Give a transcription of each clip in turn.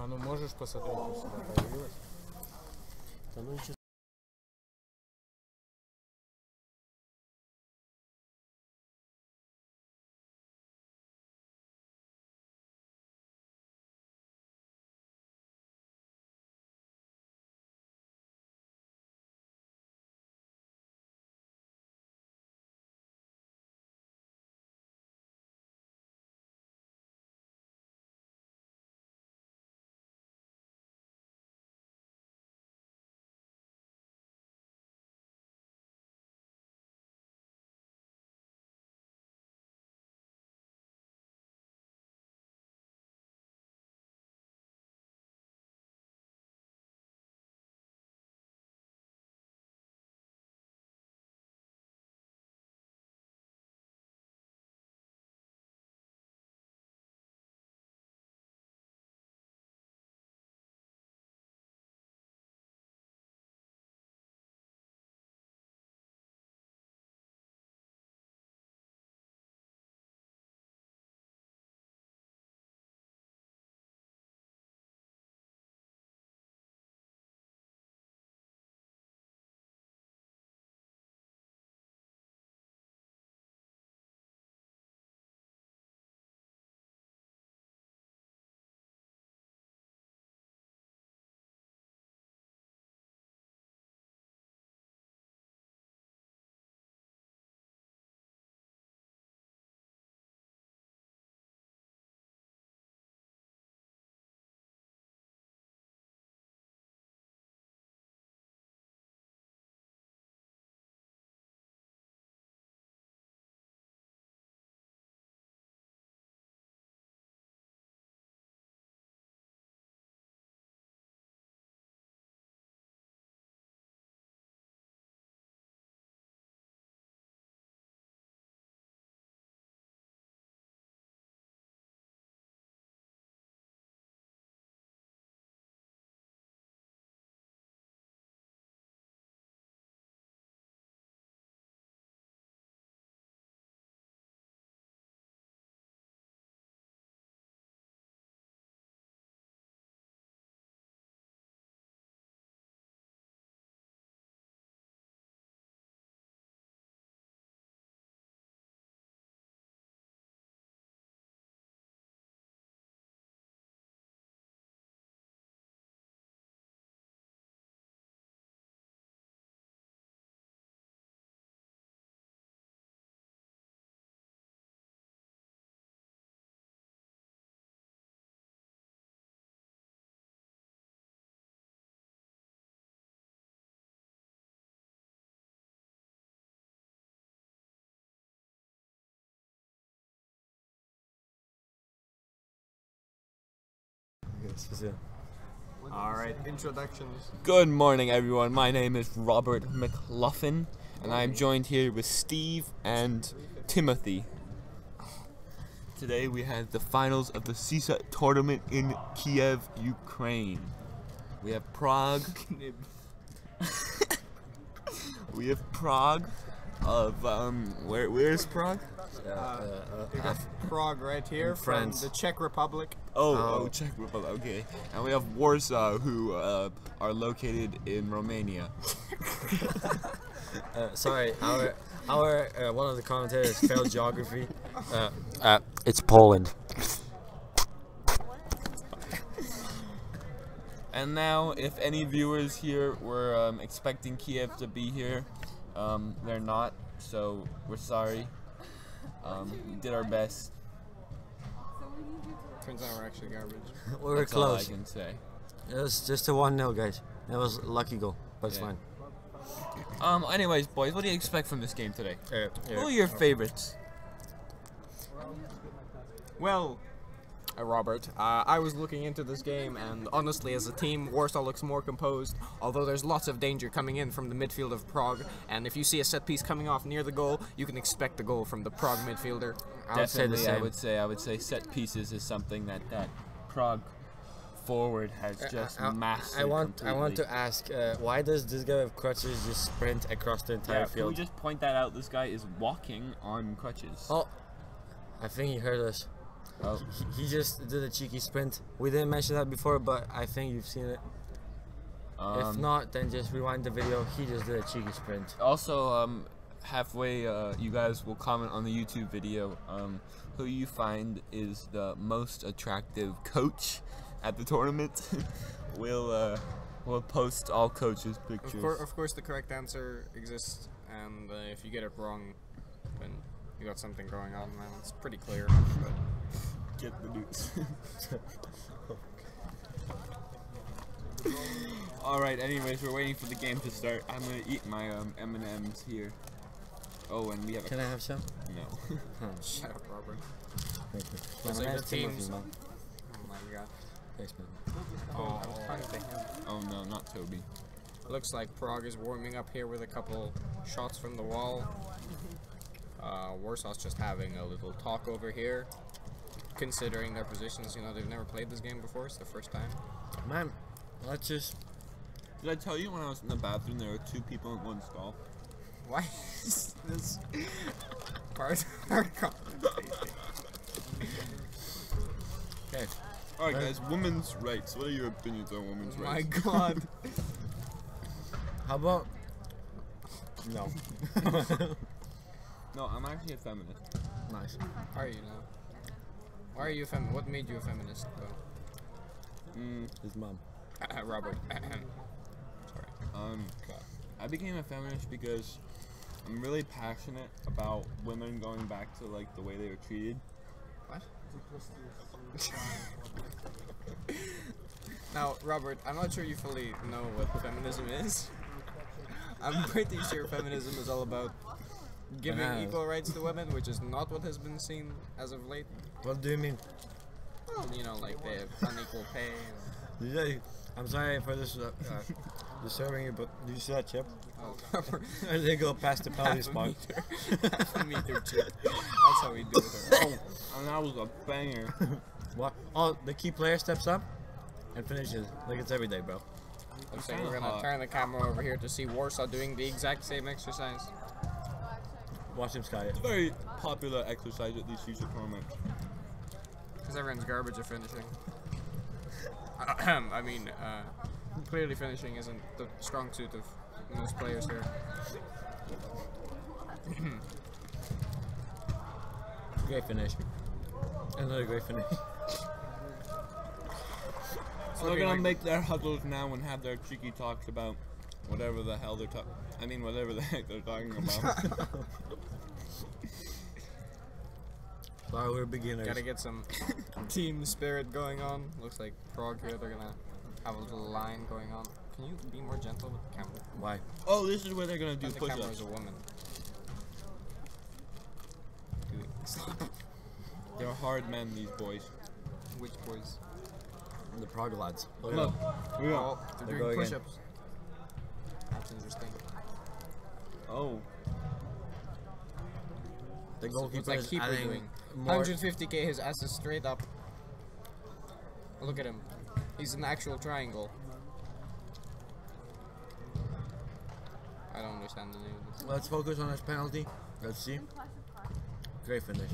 А ну можешь посмотреть, у себя появилось? Да ну ничего. Alright, introductions. Good morning, everyone. My name is Robert McLaughlin, and I'm joined here with Steve and Timothy. Today we had the finals of the CSAT tournament in Kyiv, Ukraine. We have Prague. We have Prague of where's Prague? We got Prague right here from France. the Czech Republic. Oh, Czech Republic. Okay, and we have Warsaw, who are located in Romania. Sorry, our one of the commentators failed geography. It's Poland. And now, if any viewers here were expecting Kyiv to be here, they're not, so we're sorry. We did our best. Turns out we're actually garbage. We were That's all I close. can say. It was just a 1-0, guys. It was a lucky goal, but it's Yeah. fine. Anyways, boys, what do you expect from this game today? Who are your favorites? Well, Robert, I was looking into this game, and honestly, as a team, Warsaw looks more composed, although there's lots of danger coming in from the midfield of Prague, and if you see a set piece coming off near the goal, you can expect the goal from the Prague midfielder. I would say the Definitely, same. I would say set pieces is something that Prague forward has just mastered I want completely. to ask, why does this guy with crutches just sprint across the entire Yeah, can we field? just point that out? This guy is walking on crutches. Oh, I think he heard us. Oh. He just did a cheeky sprint. We didn't mention that before, but I think you've seen it. If not, then just rewind the video. He just did a cheeky sprint. Also, halfway, you guys will comment on the YouTube video who you find is the most attractive coach at the tournament. We'll post all coaches' pictures. Of course, the correct answer exists, and if you get it wrong, then you got something going on, man. It's pretty clear. But Get the news. Alright, anyways, we're waiting for the game to start. I'm gonna eat my M&M's here. Oh, and we have a... Can I have some? No. shut up, Robert. Thank you. Looks My like man's the teams. Timothy, man. Oh my god. Thanks, man. Oh, I was trying to think him. Oh no, not Toby. Looks like Prague is warming up here with a couple shots from the wall. Warsaw's just having a little talk over here, considering their positions. You know, they've never played this game before. It's the first time. Man, let's just... Did I tell you when I was in the bathroom there were 2 people in one stall? Why is this part of our conversation? Okay. Alright guys, women's rights. What are your opinions on women's My rights? god. How about... No. No, I'm actually a feminist. Nice. Are you now? Why are you a feminist? What made you a feminist, though? His mom. Robert. Sorry. I became a feminist because I'm really passionate about women going back to like the way they were treated. What? Now, Robert, I'm not sure you fully know what feminism is. I'm pretty sure feminism is all about giving Bananas. equal rights to women, which is not what has been seen as of late. What do you mean? Well, you know, like they have unequal pay. Yeah, I'm sorry for this disturbing you, but do you see that chip? And, They go past the penalty spot. half a meter chip. That's how we do it. Oh, and that was a banger. What? Oh, the key player steps up and finishes. Like it's every day, bro. Looks like we're gonna turn the camera over here to see Warsaw doing the exact same exercise. Watch him sky it. It's a very popular exercise at these future tournaments. Because everyone's garbage at finishing. I mean, clearly finishing isn't the strong suit of most players here. Great finish. Another great finish. So they're gonna make their huddles now and have their cheeky talks about whatever the hell they're talking. I mean, whatever the heck they're talking about. Sorry, we're beginners. Gotta get some team spirit going on. Looks like Prague here, they're gonna have a little line going on. Can you be more gentle with the camera? Why? Oh, this is where they're gonna do The camera is push-ups. a woman. Dude, stop. They're hard men, these boys. Which boys? The Prague lads. Look Look, at them. yeah. Oh, They're they're going doing in. push-ups. That's interesting. Oh, The What's goalkeeper that is keeper adding doing? more. 150k, his ass is straight up. Look at him. He's an actual triangle. I don't understand the name of this. Let's focus on his penalty. Let's see. Great finish.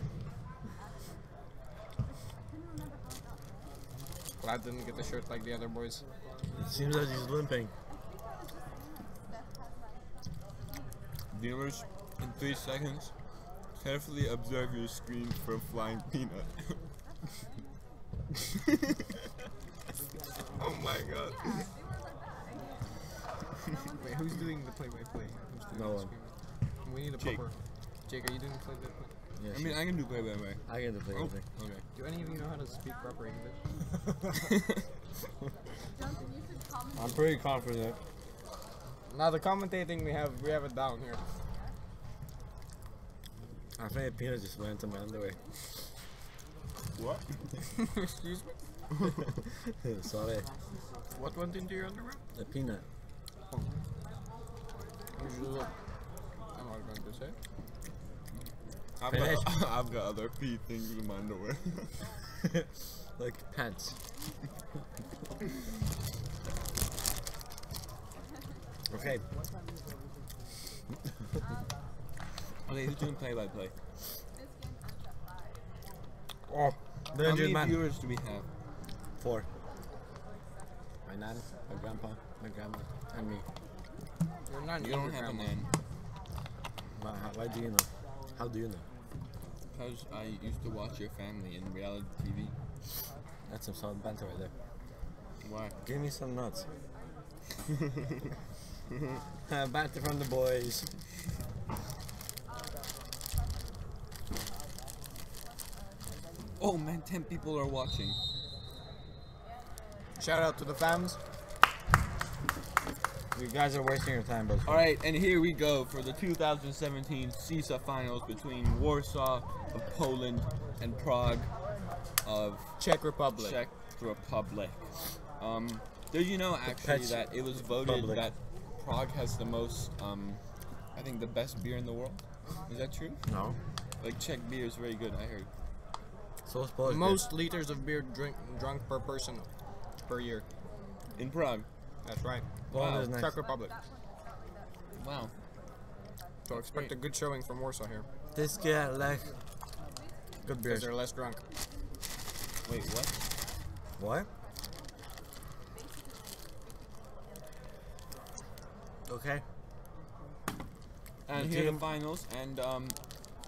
Glad didn't get the shirt like the other boys. It seems that he's limping. viewers, in 3 seconds, carefully observe your screen for a flying peanut. Oh my god. Wait, who's doing the play-by-play? Who's doing No the one. screen? We need a Jake. proper... Jake, are you doing the play-by-play? Yes. I mean, I can do play by play. I get the play. Oh, Okay. okay. Do any of you know how to speak proper English? I'm pretty confident. Now the commentating we have it down here. I think a peanut just went into my underwear. What? Excuse me? Sorry. What went into your underwear? A peanut. I'm not going to say. I've got other pee things in my underwear. Like pants. Okay. Okay, who's doing play by play? Oh, The How injured many man. viewers do we have? 4. My nan, my grandpa, my grandma, and me. You're not You don't have a nan. Why do you know? How do you know? Because I used to watch your family in reality TV. That's some solid banter right there. Why? Give me some nuts. Banter from the boys. Oh man, 10 people are watching. Shout out to the fans. You guys are wasting your time, bro. Alright, and here we go for the 2017 CISA finals between Warsaw of Poland and Prague of Czech Republic. Czech Republic. Did you know actually that it was voted that Prague has the most, I think the best beer in the world? Is that true? No. Like Czech beer is very good, I heard. So is Polish Most liters of beer drunk per person per year. In Prague? That's right. Poland is nice. Czech Republic. Wow. So expect a good showing from Warsaw here. This guy like good Because beers. they're less drunk. Wait, what? What? Okay. And here are the finals, and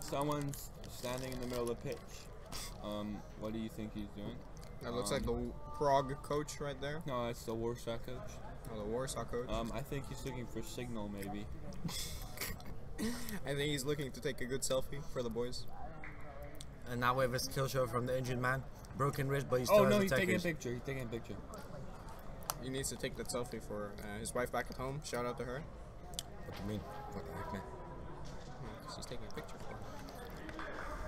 someone's standing in the middle of the pitch. What do you think he's doing? That looks like the Prague coach right there. No, it's the Warsaw coach. Oh, the Warsaw coach. I think he's looking for signal, maybe. I think he's looking to take a good selfie for the boys. And now we have a skill show from the injured man. Broken wrist, but he still Oh has no, the he's taking a techers. picture. He's taking a picture. He needs to take that selfie for his wife back at home. Shout out to her. What do you mean? What the heck, man? She's taking a picture for him.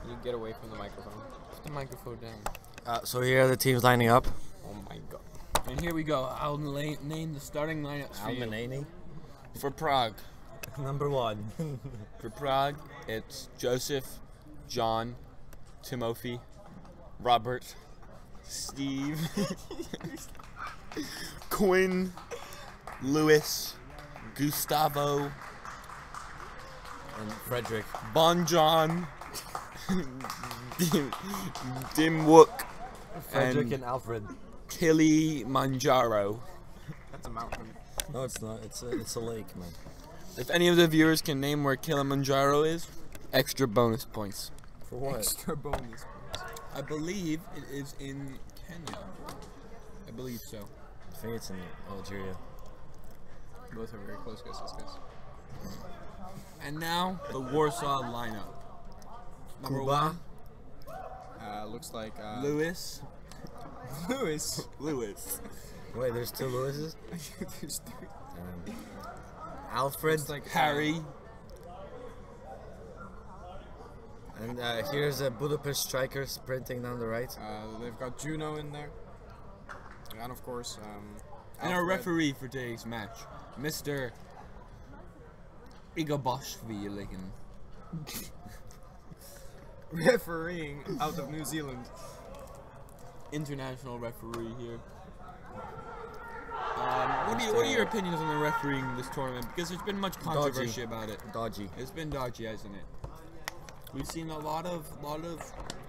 You get away from the microphone. Put the microphone down. So here are the teams lining up. Oh my god. And here we go. I'll name the starting lineups for you. Almanini. For Prague. Number 1. For Prague, it's Joseph, John, Timothy, Robert, Steve, Quinn, Louis, Gustavo, And Frederick. Bon John, Dimwook, Frederick and Alfred. Kilimanjaro. That's a mountain. No, it's not. It's a lake, man. If any of the viewers can name where Kilimanjaro is, extra bonus points. For what? Extra bonus. I believe it is in Kenya. I believe so. I think it's in Algeria. Both are very close guesses, guys. And now the Warsaw lineup. Number Cuba. 1, Looks like Louis. Louis. Louis. Wait, there's 2 Lewises? There's 3. Alfred. Looks like Harry. And here's a Budapest striker sprinting down the right. They've got Juno in there, and of course, And our Alfred. referee for today's match, Mr. Igaboshvili. refereeing out of New Zealand. International referee here. What are your opinions on the refereeing this tournament? Because there's been much controversy about it. Dodgy. It's been dodgy, hasn't it? We've seen a lot of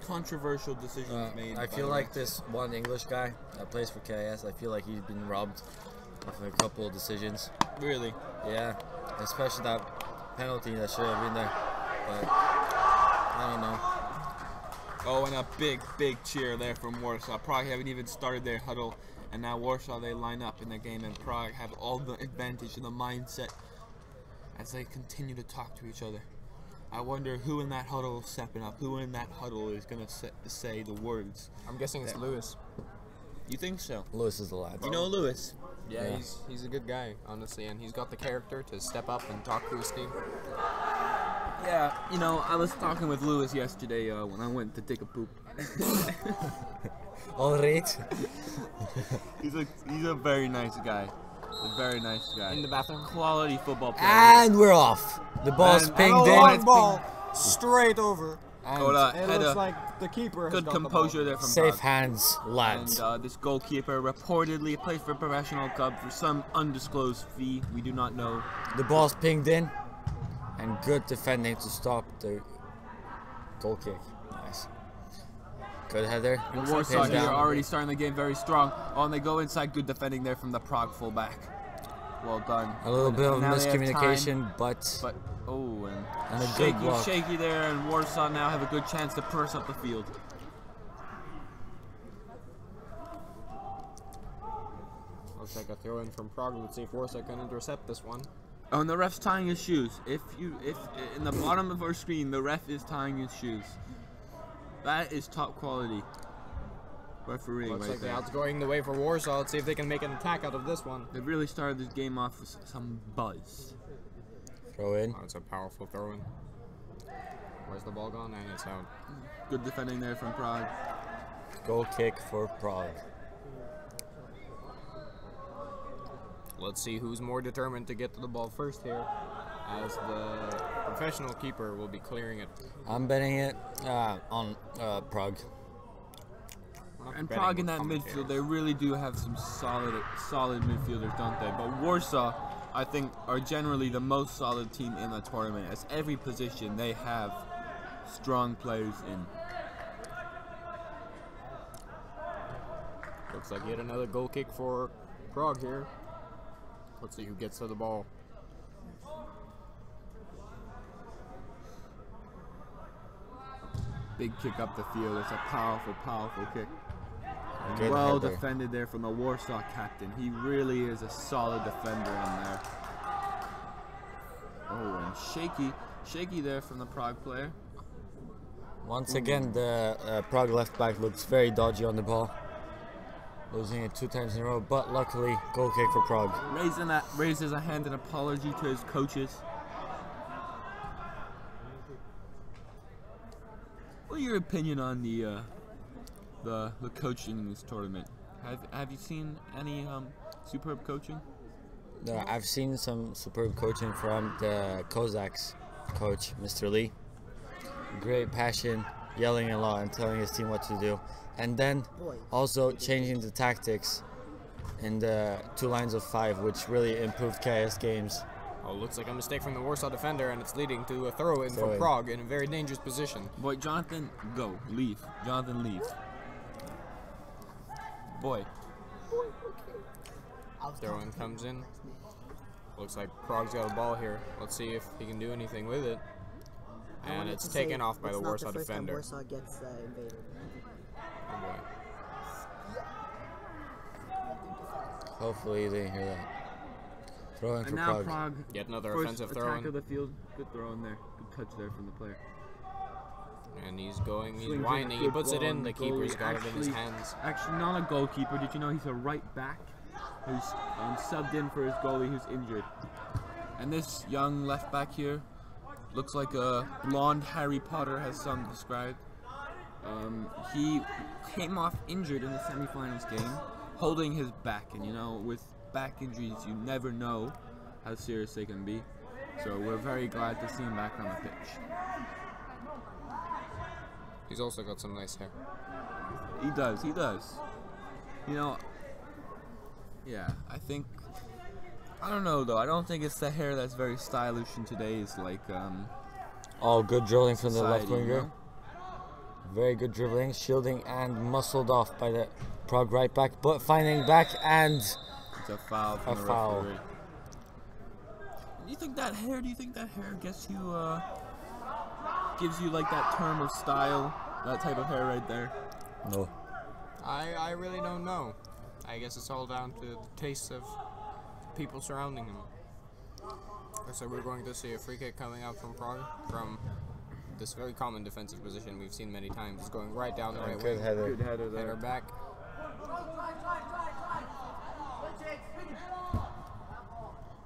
controversial decisions made. I by feel the like refs. this one English guy that plays for KIS, I feel like he's been robbed of a couple of decisions. Really. Yeah, especially that penalty that should have been there. But I don't know. Oh, and a big cheer there from Warsaw. Prague haven't even started their huddle, and now Warsaw, they line up in the game, and Prague have all the advantage and the mindset as they continue to talk to each other. I wonder who in that huddle is stepping up, who in that huddle is going to say the words. I'm guessing it's Lewis. You think so? Lewis is the lad. You know Lewis? Yeah, Yeah. he's a good guy, honestly, and he's got the character to step up and talk to his team. Yeah, you know, I was talking with Lewis yesterday when I went to take a poop. All right. He's a very nice guy. A very nice guy. In the bathroom. Quality football player. And we're off. The ball's And- pinged A in. long ball straight over. And It had looks a like the keeper has good got the composure ball. there from Safe Prague. hands, lads. And this goalkeeper reportedly plays for a professional club for some undisclosed fee. We do not know. The ball's pinged in. And good defending to stop the goal kick. Nice. Good header. The Warsaw Pins here down. already starting the game very strong. Oh, and they go inside. Good defending there from the Prague fullback. Well done. A little bit of Now they have miscommunication, time, but oh, and a shaky, good block. shaky there, and Warsaw now have a good chance to press up the field. Looks like a throw in from Prague. Let's see if Warsaw can intercept this one. Oh, and the ref's tying his shoes. If in the bottom of our screen, the ref is tying his shoes. That is top quality refereeing Looks right like the there. odds going the way for Warsaw. Let's see if they can make an attack out of this one. They've really started this game off with some buzz. throw in. Oh, it's a powerful throw in. Where's the ball gone? And it's out. Good defending there from Prague. Goal kick for Prague. Let's see who's more determined to get to the ball first here, as the professional keeper will be clearing it. I'm betting it on Prague. And Prague in that midfield, they really do have some solid midfielders, don't they? But Warsaw, I think, are generally the most solid team in the tournament. As every position, they have strong players in. Looks like yet another goal kick for Prague here. Let's see who gets to the ball. Big kick up the field. It's a powerful kick. And Good well header. defended there from the Warsaw captain. He really is a solid defender in there. Oh, and shaky there from the Prague player. Once again, the Prague left back looks very dodgy on the ball. Losing it 2 times in a row, but luckily, goal kick for Prague. Raises a hand in apology to his coaches. What's your opinion on the coaching in this tournament? Have you seen any superb coaching? I've seen some superb coaching from the Cossacks coach, Mr. Lee. Great passion, yelling a lot and telling his team what to do. And then also changing the tactics in the 2 lines of 5, which really improved KS games. Oh, looks like a mistake from the Warsaw defender, and it's leading to a throw-in for Throw-in. Prague in a very dangerous position. Boy, Jonathan, go. Leave. Jonathan, leave. Boy. Throw-in comes in. Looks like Prague's got a ball here. Let's see if he can do anything with it. And it's taken off by the Warsaw defender. Warsaw gets invaded. Oh boy. Hopefully you didn't hear that. Throw in for And now Prague. Prague. Yet another First offensive attack throw-in. of the field. Good throw in there. Good touch there from the player. And he's going, he's Swings in a winding, he good puts it ball in, on the goalie. keeper's got it in his hands. Actually, not a goalkeeper. Did you know he's a right back who's subbed in for his goalie who's injured? And this young left back here looks like a blonde Harry Potter, as some described. He came off injured in the semifinals game, holding his back. And you know, with back injuries, you never know how serious they can be. So we're very glad to see him back on the pitch. He's also got some nice hair. He does. You know, yeah, I don't know though. I don't think it's the hair that's very stylish in today's All good dribbling from the left society, you winger. know? Very good dribbling, shielding and muscled off by the Prague right back, but finding back and It's a foul from A the foul. referee. Do you think that hair gets you gives you like that term of style, that type of hair right there? no. I really don't know. I guess it's all down to the taste of people surrounding him. So we're going to see a free kick coming out from Prague from this very common defensive position we've seen many times. It's going right down the right Good wing. header. Good header there. Header back.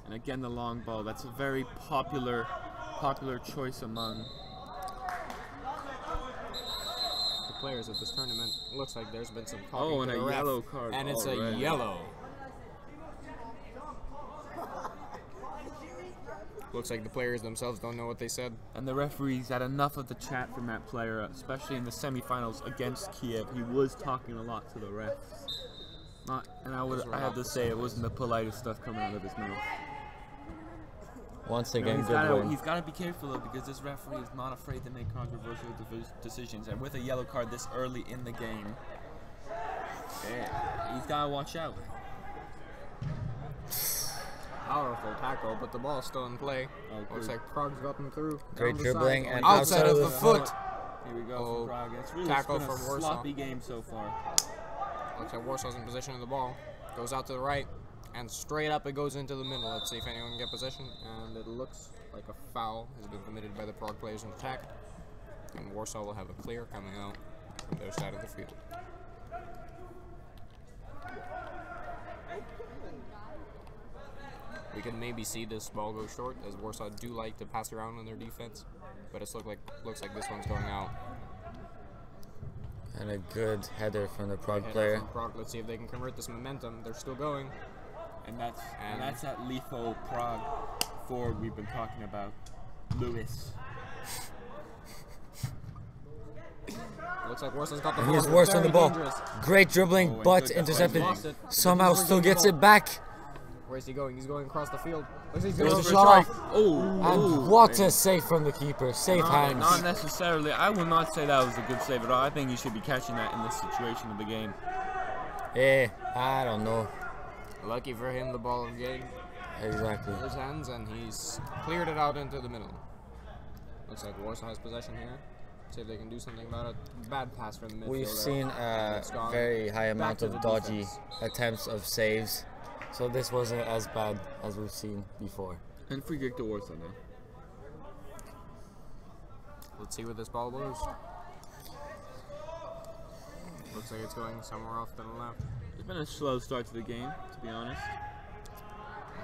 And again, the long ball. That's a very popular choice among. The players of this tournament. Looks like there's been some talking Oh, and to a the ref, yellow card. and it's already. a yellow. Looks like the players themselves don't know what they said. And the referee's had enough of the chat from that player, especially in the semifinals against Kyiv. He was talking a lot to the refs. I have to say, it wasn't the politest stuff coming out of his mouth. Once again, he's good win. got to be careful though, because this referee is not afraid to make controversial decisions, and with a yellow card this early in the game, he's got to watch out. Powerful tackle, but the ball's still in play. Looks like Prague's gotten through. Great dribbling and outside of the foot. Here we go for Prague. It's really tackle been a from Warsaw. sloppy game so far. Looks like Warsaw's in position of the ball. Goes out to the right, and straight up it goes into the middle. Let's see if anyone can get possession. And it looks like a foul has been committed by the Prague players in attack. And Warsaw will have a clear coming out from their side of the field. We can maybe see this ball go short, as Warsaw do like to pass around on their defense, but it looks like this one's going out. And a good header from the Prague Header player. from Prague. Let's see if they can convert this momentum. They're still going. And that's that lethal Prague forward we've been talking about, Lewis. Looks like Warsaw's got the ball. He's worse on the ball. Dangerous. Great dribbling, but intercepted. Lost it. Somehow still gets it back. Where's he going? He's going across the field. Looks like he's There's going a for shot strike. off. Oh, And what a save from the keeper. Safe hands. Not necessarily. I will not say that was a good save at all. I think you should be catching that in this situation of the game. I don't know. Lucky for him, the ball getting Exactly. his hands, and he's cleared it out into the middle. Looks like Warsaw has possession here. See if they can do something about it. Bad pass from the midfielder. We've seen a very high amount to of the dodgy defense. attempts of saves. So this wasn't as bad as we've seen before. And free kick to Warsaw now. Let's see where this ball goes. Looks like it's going somewhere off to the left. It's been a slow start to the game, to be honest.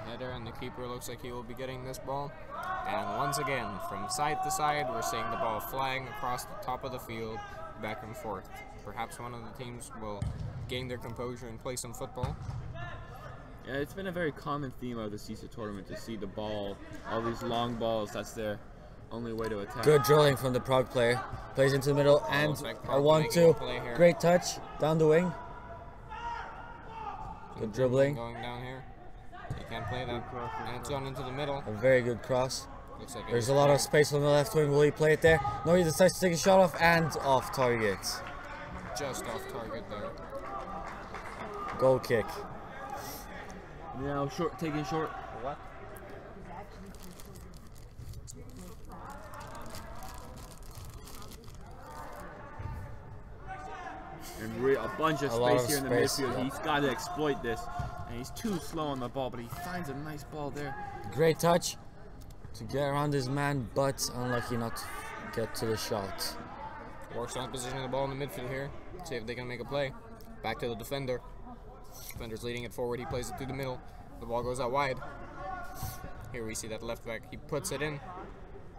The header, and the keeper looks like he will be getting this ball. And once again, from side to side, we're seeing the ball flying across the top of the field, back and forth. Perhaps one of the teams will gain their composure and play some football. Yeah, it's been a very common theme of the CISA tournament to see the ball, all these long balls, that's their only way to attack. Good drilling from the Prague player. Plays into the middle and Looks like a Prague making 1-2. a play here. Great touch down the wing. Good dribbling. Going down here. He can't play that. And it's gone into the middle. A very good cross. Looks like There's a lot of space on the left wing. Will he play it there? No, he decides to take a shot off and off target. just off target there. Goal kick. Now taking short. What? And a bunch of lot space of here in the space, midfield. yeah. He's got to exploit this. And he's too slow on the ball, but he finds a nice ball there. Great touch to get around his man, but unlucky not to get to the shot. Works on positioning the ball in the midfield here. See if they can make a play. Back to the defender. Defender's leading it forward. He plays it through the middle. The ball goes out wide. Here we see that left back. He puts it in.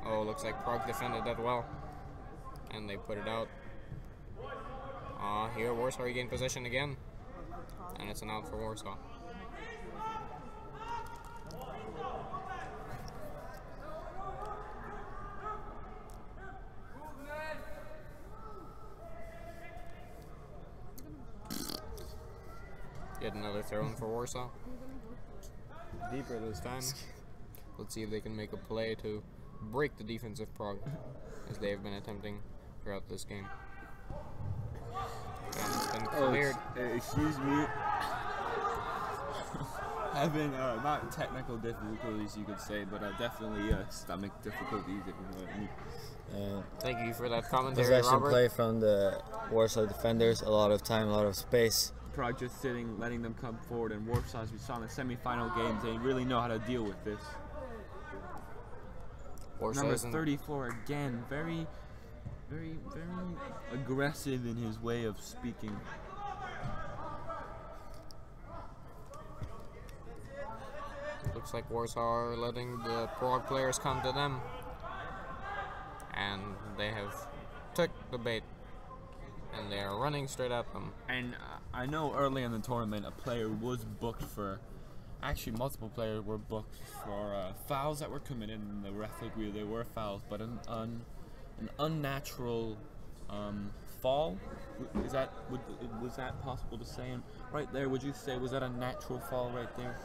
Oh, looks like Prague defended that well. And they put it out. Here Warsaw regain possession again. And it's an out for Warsaw. Yet another throw in for Warsaw. Deeper this time. Let's see if they can make a play to break the defense of Prague, as they have been attempting throughout this game. And it's been cleared. Excuse me. Having not technical difficulties, you could say, but definitely stomach difficulties, if you know what I mean. Thank you for that commentary, Possession Robert. play from the Warsaw defenders. A lot of time, a lot of space. Prague just sitting, letting them come forward, and Warsaw, as we saw in the semi-final games, they really know how to deal with this. Warsaw Number isn't- 34 again, very aggressive in his way of speaking. Looks like Warsaw are letting the Prague players come to them. And they have took the bait. And they are running straight at them. And I know early in the tournament a player was booked for, actually multiple players were booked for fouls that were committed, and the ref agreed they were fouls, but an unnatural fall. Was that possible to say? And right there, would you say was that a natural fall right there?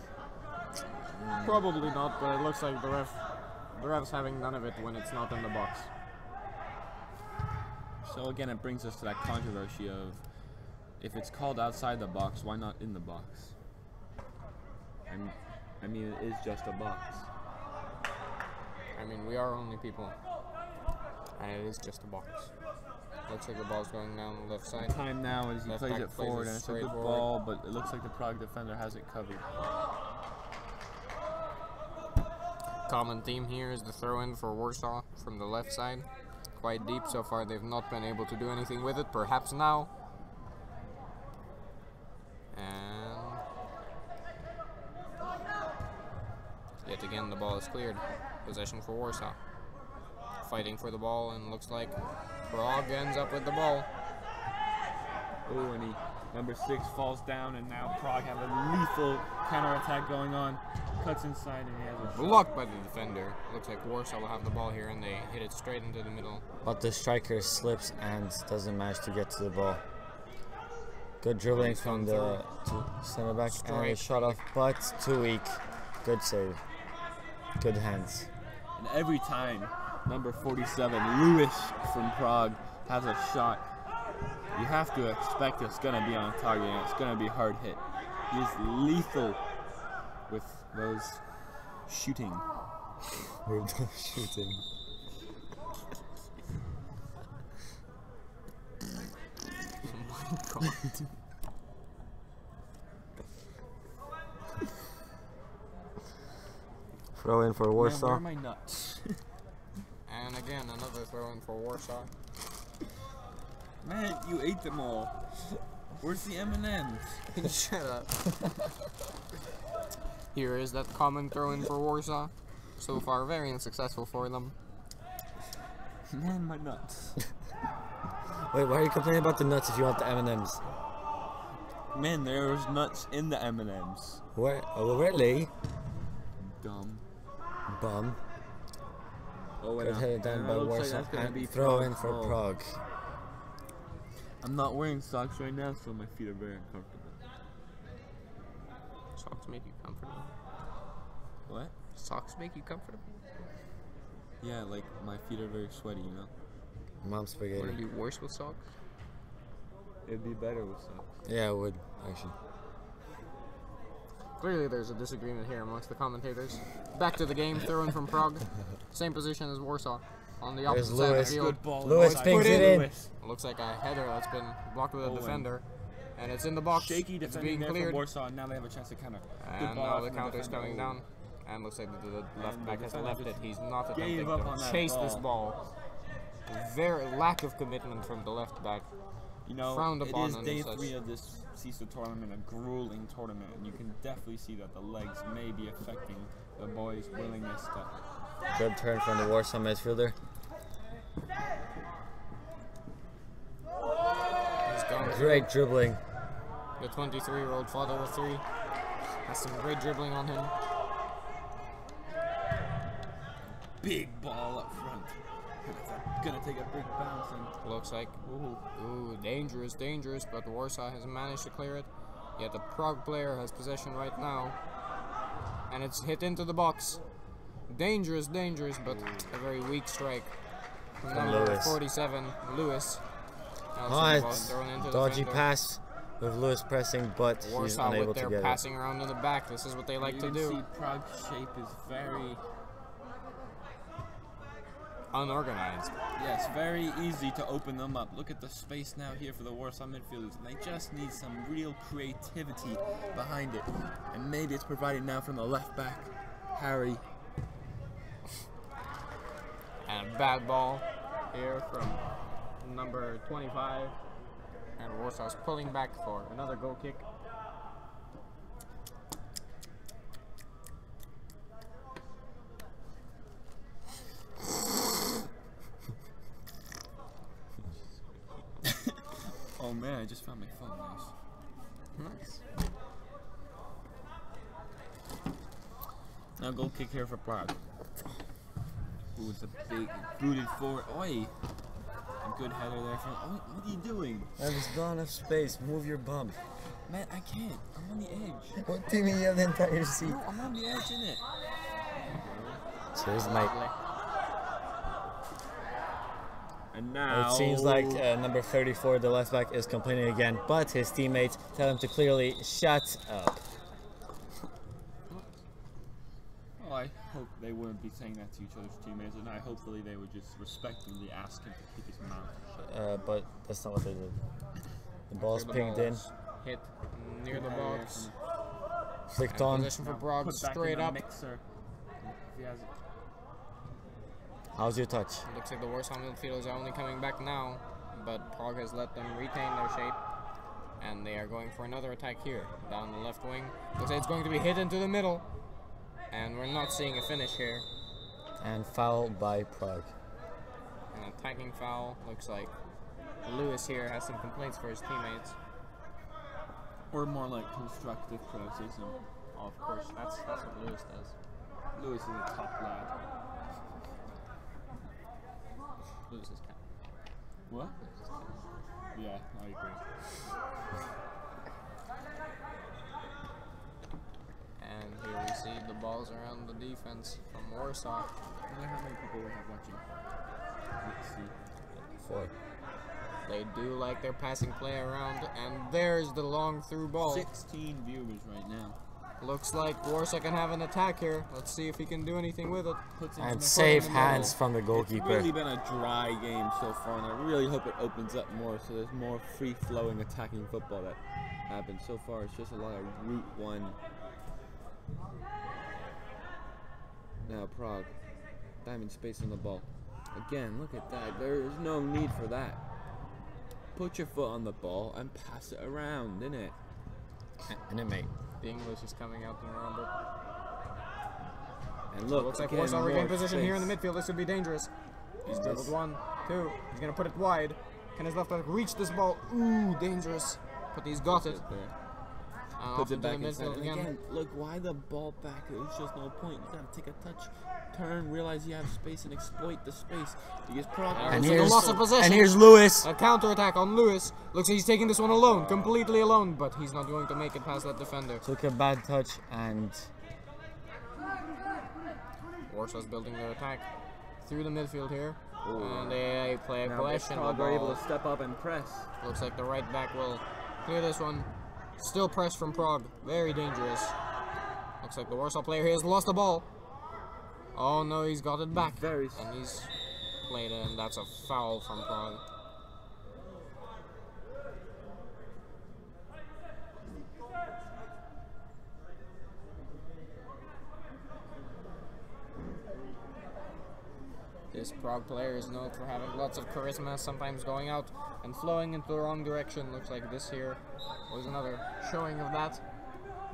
Probably not, but it looks like the ref The refs having none of it when it's not in the box. So again, it brings us to that controversy of if it's called outside the box, why not in the box? I mean, it is just a box. I mean, we are only people. And it is just a box. Looks like the ball's going down the left side. Time now as he Left plays back it forward, and it's a good straight ball, but it looks like the Prague defender has it covered. Common theme here is the throw-in for Warsaw from the left side. Quite deep so far. They've not been able to do anything with it. Perhaps now. And yet again, the ball is cleared. Possession for Warsaw. Fighting for the ball, and looks like Prague ends up with the ball. Oh, and number 6 falls down, and now Prague have a lethal counterattack going on. Cuts inside, and he has a shot. Blocked by the defender. Looks like Warsaw will have the ball here, and they hit it straight into the middle. But the striker slips and doesn't manage to get to the ball. Good dribbling from the center back, and a shot off, but too weak. Good save. Good hands. And every time number 47, Lewis from Prague, has a shot, you have to expect it's going to be on target and it's going to be hard hit. He is lethal with those shooting. Shooting. Oh my god. Throw in for Warsaw. Man, where are my nuts? And again, another throw-in for Warsaw. Man, you ate them all. Where's the M&Ms? Shut up. Here is that common throw-in for Warsaw. So far, very unsuccessful for them. Man, my nuts. Wait, why are you complaining about the nuts if you want the M&Ms? Man, there's nuts in the M&Ms. Where? Oh, really? Dumb. Bum. Oh, Good headed down by Warsaw. And throw in for Prague. I'm not wearing socks right now, so my feet are very uncomfortable. Socks make you comfortable. What? Socks make you comfortable? Yeah, like my feet are very sweaty, you know? Mom spaghetti. Would it be worse with socks? It'd be better with socks. Yeah, it would, actually. Clearly there's a disagreement here amongst the commentators. Back to the game, throw-in from Prague. Same position as Warsaw. On the opposite side of the field. Good ball. Lewis pings it in. Looks like a header that's been blocked with a defender. And it's in the box. Shaky It's defending being there cleared. from Warsaw, and now they have a chance to counter. And now the counter's coming down. And looks like the left back has left it. He's not attempting to chase this ball. Very lack of commitment from the left back. You know, Frowned it upon is and day such. 3 of this CISA tournament, a grueling tournament, and you can definitely see that the legs may be affecting the boys' willingness to... Good turn from the Warsaw midfielder. He's gone. Great dribbling. The 23-year-old father of 3 has some great dribbling on him. Big ball up front. Gonna take a big bounce and... Looks like, ooh, dangerous, but Warsaw has managed to clear it. Yet the Prague player has possession right now. And it's hit into the box. Dangerous, but a very weak strike. From number Lewis. 47, Lewis. Dodgy pass with Lewis pressing, but he's Warsaw unable with to their get passing around in the back. This is what they like to You do. can see Prague's shape is very... Unorganized. Yes, very easy to open them up. Look at the space now here for the Warsaw midfielders, and they just need some real creativity behind it. And maybe it's provided now from the left back, Harry. And a bad ball here from number 25. And Warsaw's pulling back for another goal kick. Oh man, I just found my phone. Nice. Now goal kick here for Prague. Ooh, it's a big booted forward. Oi! A good header there from... Oh, what are you doing? That was not enough space. Move your bum. Man, I can't. I'm on the edge. What do you mean you have the entire seat? No, I'm on the edge, innit? Cheers, mate. And now It seems like number 34, the left back, is complaining again, but his teammates tell him to clearly shut up. Well, I hope they wouldn't be saying that to each other's teammates, and hopefully they would just respectfully ask him to keep his mouth. But that's not what they did. The ball's The pinged in, ball's hit near the box. flicked And on. position for Prague Put back straight in the up. mixer. If he has it. How's your touch? Looks like the Warsaw midfielders are only coming back now, but Prague has let them retain their shape, and they are going for another attack here, down the left wing. Looks like it's going to be hit into the middle, and we're not seeing a finish here. And foul by Prague. An attacking foul. Looks like Lewis here has some complaints for his teammates. Or more like constructive criticism. Oh, of course, that's what Lewis does. Lewis is a top lad. Lewis is cat. What? Yeah, I agree. And here we see the balls around the defense from Warsaw. I wonder how many people we have watching. Let's see. 4. They do like their passing play around, and there's the long through ball. 16 viewers right now. Looks like Warsaw can have an attack here. Let's see if he can do anything with it. Puts it And in the safe corner. hands from the It's goalkeeper. really been a dry game so far, and I really hope it opens up more so there's more free-flowing attacking football that happens. So far, it's just a lot of route one. Now Prague, diamond space on the ball. Again, look at that. There is no need for that. Put your foot on the ball and pass it around, innit? And it mate. The English is coming out in Robert. And So look, it looks like again, Warsaw regained more position here in the space. midfield. This could be dangerous. He's Is dribbled this- 1, 2. He's gonna put it wide. Can his left back reach this ball? Ooh, dangerous. But he's got it. There. And Puts off it into back the inside. midfield And again. again, look, why the ball back? There's just no point. You gotta take a touch, turn, realize you have space, and exploit the space. Because Prague. And And There's a here's, loss of possession. and here's Lewis. A counter-attack on Lewis. Looks like he's taking this one alone, completely alone, but he's not going to make it past that defender. Took a bad touch and Warsaw's building their attack through the midfield here. And they play a Now question. Prague are able to step up and press. Looks like the right back will clear this one. Still press from Prague. Very dangerous. Looks like the Warsaw player here has lost the ball. Oh no, he's got it back. Very And he's played it, and that's a foul from Prague. This Prague player is known for having lots of charisma, sometimes going out and flowing into the wrong direction. Looks like this here was another showing of that.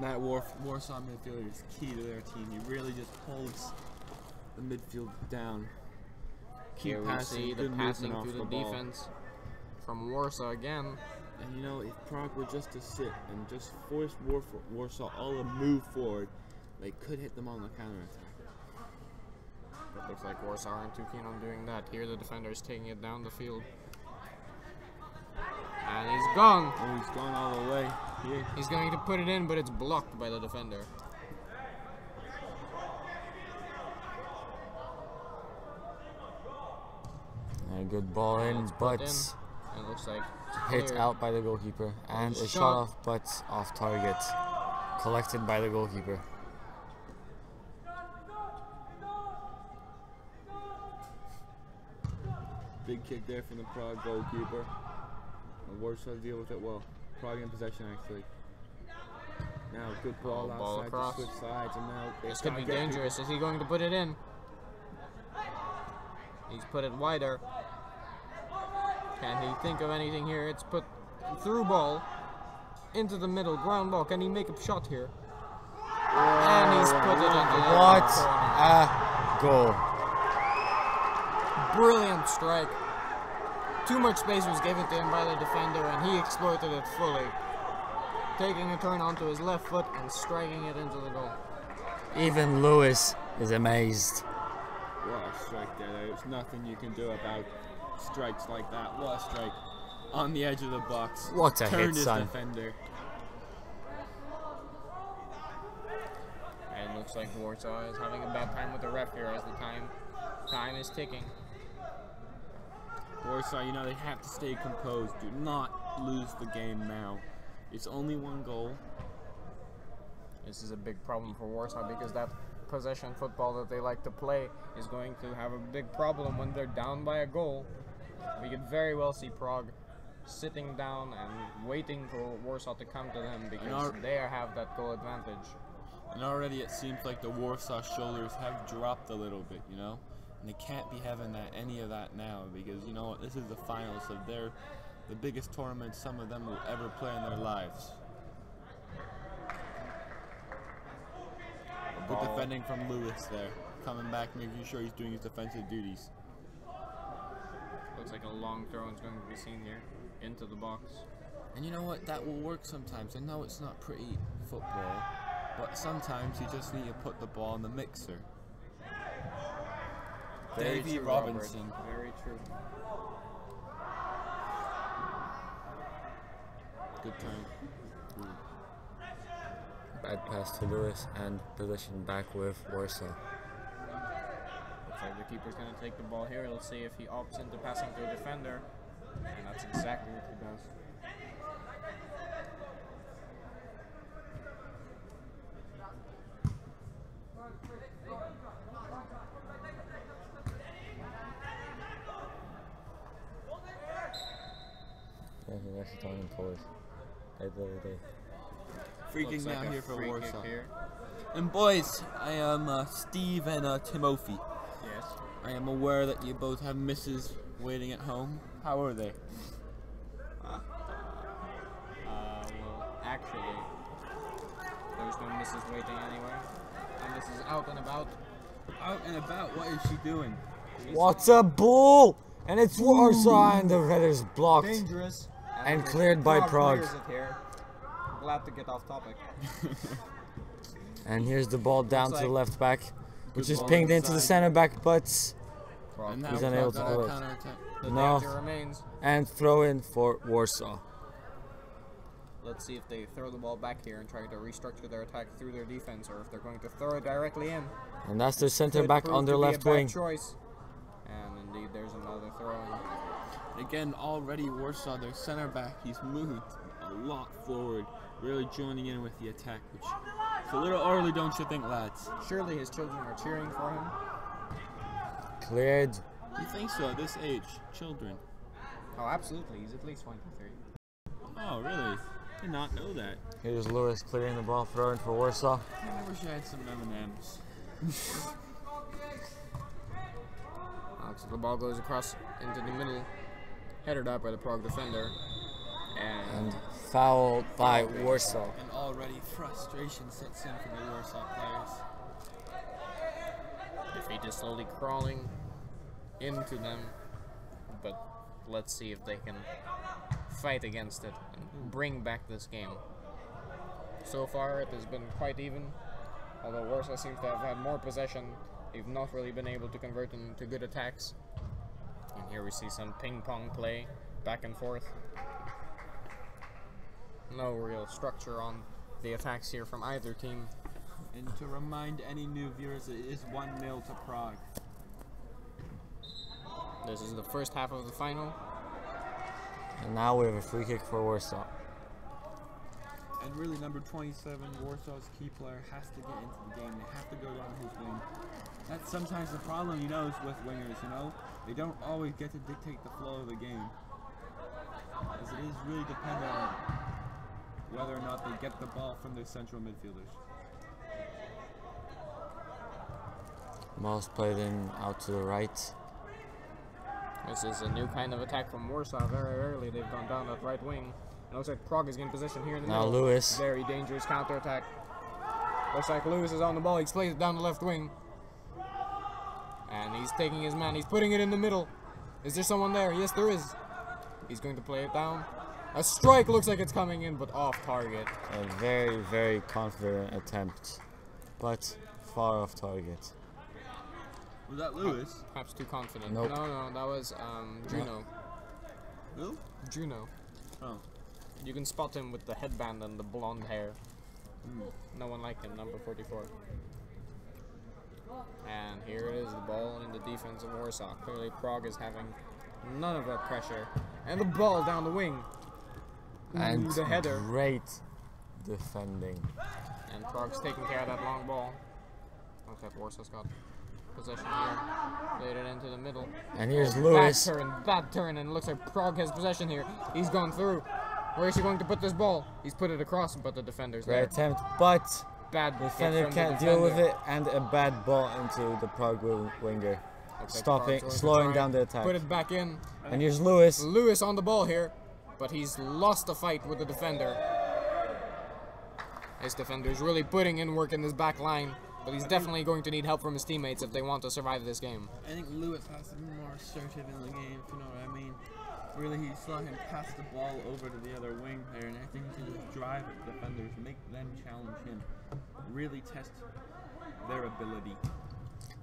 That Warsaw midfielder is key to their team. He really just holds the midfield down. Here we see the good passing movement through off the ball. defense from Warsaw again. And you know, if Prague were just to sit and just force Warsaw all to move forward, they could hit them on the counterattack. But looks like Warsaw aren't too keen on doing that. Here the defender is taking it down the field. And he's gone. Oh, he's gone all the way. Here. He's going to put it in, but it's blocked by the defender. a good ball in, It's put but in. It looks like hit cleared. out by the goalkeeper. And a Shot. shot off, but off target. Collected by the goalkeeper. Big kick there from the Prague goalkeeper. And Warsaw deal with it well. Prague in possession actually. Now good ball Oh, ball outside across. to switch sides, and now they This could be gotta get dangerous. Is he going to put it in? He's put it wider. Can he think of anything here? It's put through ball into the middle, ground ball. Can he make a shot here? And he's put it into the What corner. a goal. Brilliant strike. Too much space was given to him by the defender, and he exploited it fully. Taking a turn onto his left foot and striking it into the goal. Even Lewis is amazed. What a strike there. There's nothing you can do about strikes like that. What a strike. On the edge of the box. What a Turned hit, his son. defender. And looks Looks like Warsaw is having a bad time with the ref here as the time is ticking. Warsaw, you know, they have to stay composed. Do not lose the game now. It's only one goal. This is a big problem for Warsaw because that possession football that they like to play is going to have a big problem when they're down by a goal. We could very well see Prague sitting down and waiting for Warsaw to come to them because they have that goal advantage. And already it seems like the Warsaw shoulders have dropped a little bit, you know? And they can't be having any of that now because, you know what, this is the finals of the biggest tournament some of them will ever play in their lives. Good defending from Lewis there. Coming back, making sure he's doing his defensive duties. Looks like a long throw is going to be seen here into the box. And you know what? That will work sometimes. I know it's not pretty football, but sometimes you just need to put the ball in the mixer. Very Davy true, Robinson. Robert. Very true. Good turn. Bad pass to Lewis and possession back with Warsaw. Looks like the keeper's going to take the ball here. Let's see if he opts into passing to a defender. And that's exactly what he does. Yeah, he's actually talking forward. Like the other day. Free kick Looks now like a here for free Warsaw. kick here. And boys, I am Steve and Timothy. Yes. I am aware that you both have misses waiting at home. How are they? Well, actually, there's no missus waiting anywhere. And this is out and about. Out and about, what is she doing? What's a bull? And it's Warsaw and the header's blocked. Dangerous. And cleared by Prague. Clears it here. Glad to get off topic. And here's the ball down to the left back, which is ball pinged into the inside. center back, but And now he's unable to Prague pull got a it. counterattack. The No. danger remains. And throw in for Warsaw. Let's see if they throw the ball back here and try to restructure their attack through their defense, or if they're going to throw it directly in. And that's their center Could back prove on their to be a left bad wing. choice. And indeed, there's another throw in. Again, already Warsaw, their center back, he's moved a lot forward, really joining in with the attack, which is a little early, don't you think, lads? Surely his children are cheering for him. Cleared. You think so at this age? Children. Oh, absolutely. He's at least 23. Oh, really? Did not know that. Here's Lewis clearing the ball, throwing for Warsaw. I wish I had some M&Ms. So the ball goes across into the middle, headed out by the Prague defender. And fouled by Warsaw. And already frustration sets in for the Warsaw players. Defeat is slowly crawling into them, but let's see if they can fight against it and bring back this game. So far, it has been quite even. Although Warsaw seems to have had more possession, they've not really been able to convert them to good attacks. And here we see some ping-pong play, back and forth. No real structure on the attacks here from either team. And to remind any new viewers, it is 1-0 to Prague. This is the first half of the final. And now we have a free kick for Warsaw. And really, number 27, Warsaw's key player, has to get into the game. They have to go down his wing. That's sometimes the problem, you know, with wingers, you know? They don't always get to dictate the flow of the game. As it is really dependent on whether or not they get the ball from their central midfielders. Ball's played in out to the right. This is a new kind of attack from Warsaw. Very early, they've gone down that right wing. It looks like Prague is getting position here in the Now middle. Lewis. Very dangerous counterattack. Looks like Lewis is on the ball. He plays it down the left wing. And he's taking his man. He's putting it in the middle. Is there someone there? Yes, there is. He's going to play it down. A strike looks like it's coming in, but off target. A very, very confident attempt, but far off target. Was that Lewis? Perhaps too confident. Nope. No, that was Juno. Who? Juno. Oh. You can spot him with the headband and the blonde hair. No one like him, number 44. And here it is, the ball in the defense of Warsaw. Clearly Prague is having none of that pressure. And the ball down the wing. And the header. great defending. And Prague's taking care of that long ball. Looks like Warsaw's got possession here. Played it into the middle. And here's Lewis. Bad turn, and it looks like Prague has possession here. He's gone through. Where is he going to put this ball? He's put it across, but the defender's Great there. attempt, but Bad defender hit from can't the deal defender. with it, and a bad ball into the Prague winger. Looks like Stopping, Prague's going to slowing try down and the attack. Put it back in. And here's Lewis. Lewis on the ball here, but he's lost the fight with the defender. This defender's really putting in work in this back line, but he's definitely going to need help from his teammates if they want to survive this game. I think Lewis has to be more assertive in the game, if you know what I mean. Really, he saw him pass the ball over to the other wing there, and I think he can just drive at the defenders, make them challenge him, really test their ability.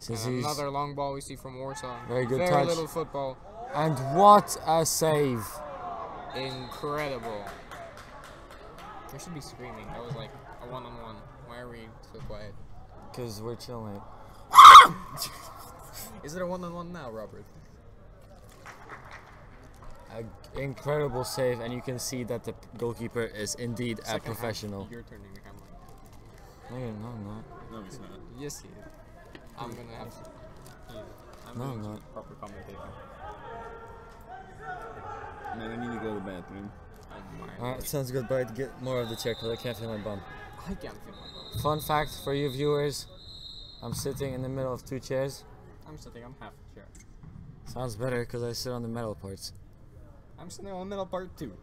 And another long ball we see from Warsaw. Very good Very touch. little football. And what a save. Incredible. I should be screaming. That was like a one-on-one. Why are we so quiet? Because we're chilling. Is it a one-on-one now, Robert? An incredible save, and you can see that the goalkeeper is indeed a Second half, professional. you're turning your camera. No, I'm not. No, it's not. Yes, he is. I'm gonna have to. I'm No, doing I'm some not. proper commentating. Man, I need to go to the bathroom. Oh my Alright, lord. sounds good, but I'd get more of the chair because I can't feel my bum. I can't feel my bum. Fun fact for you viewers, I'm sitting in the middle of two chairs. I'm sitting on half the chair. Sounds better because I sit on the metal parts. I'm sitting on the middle part too.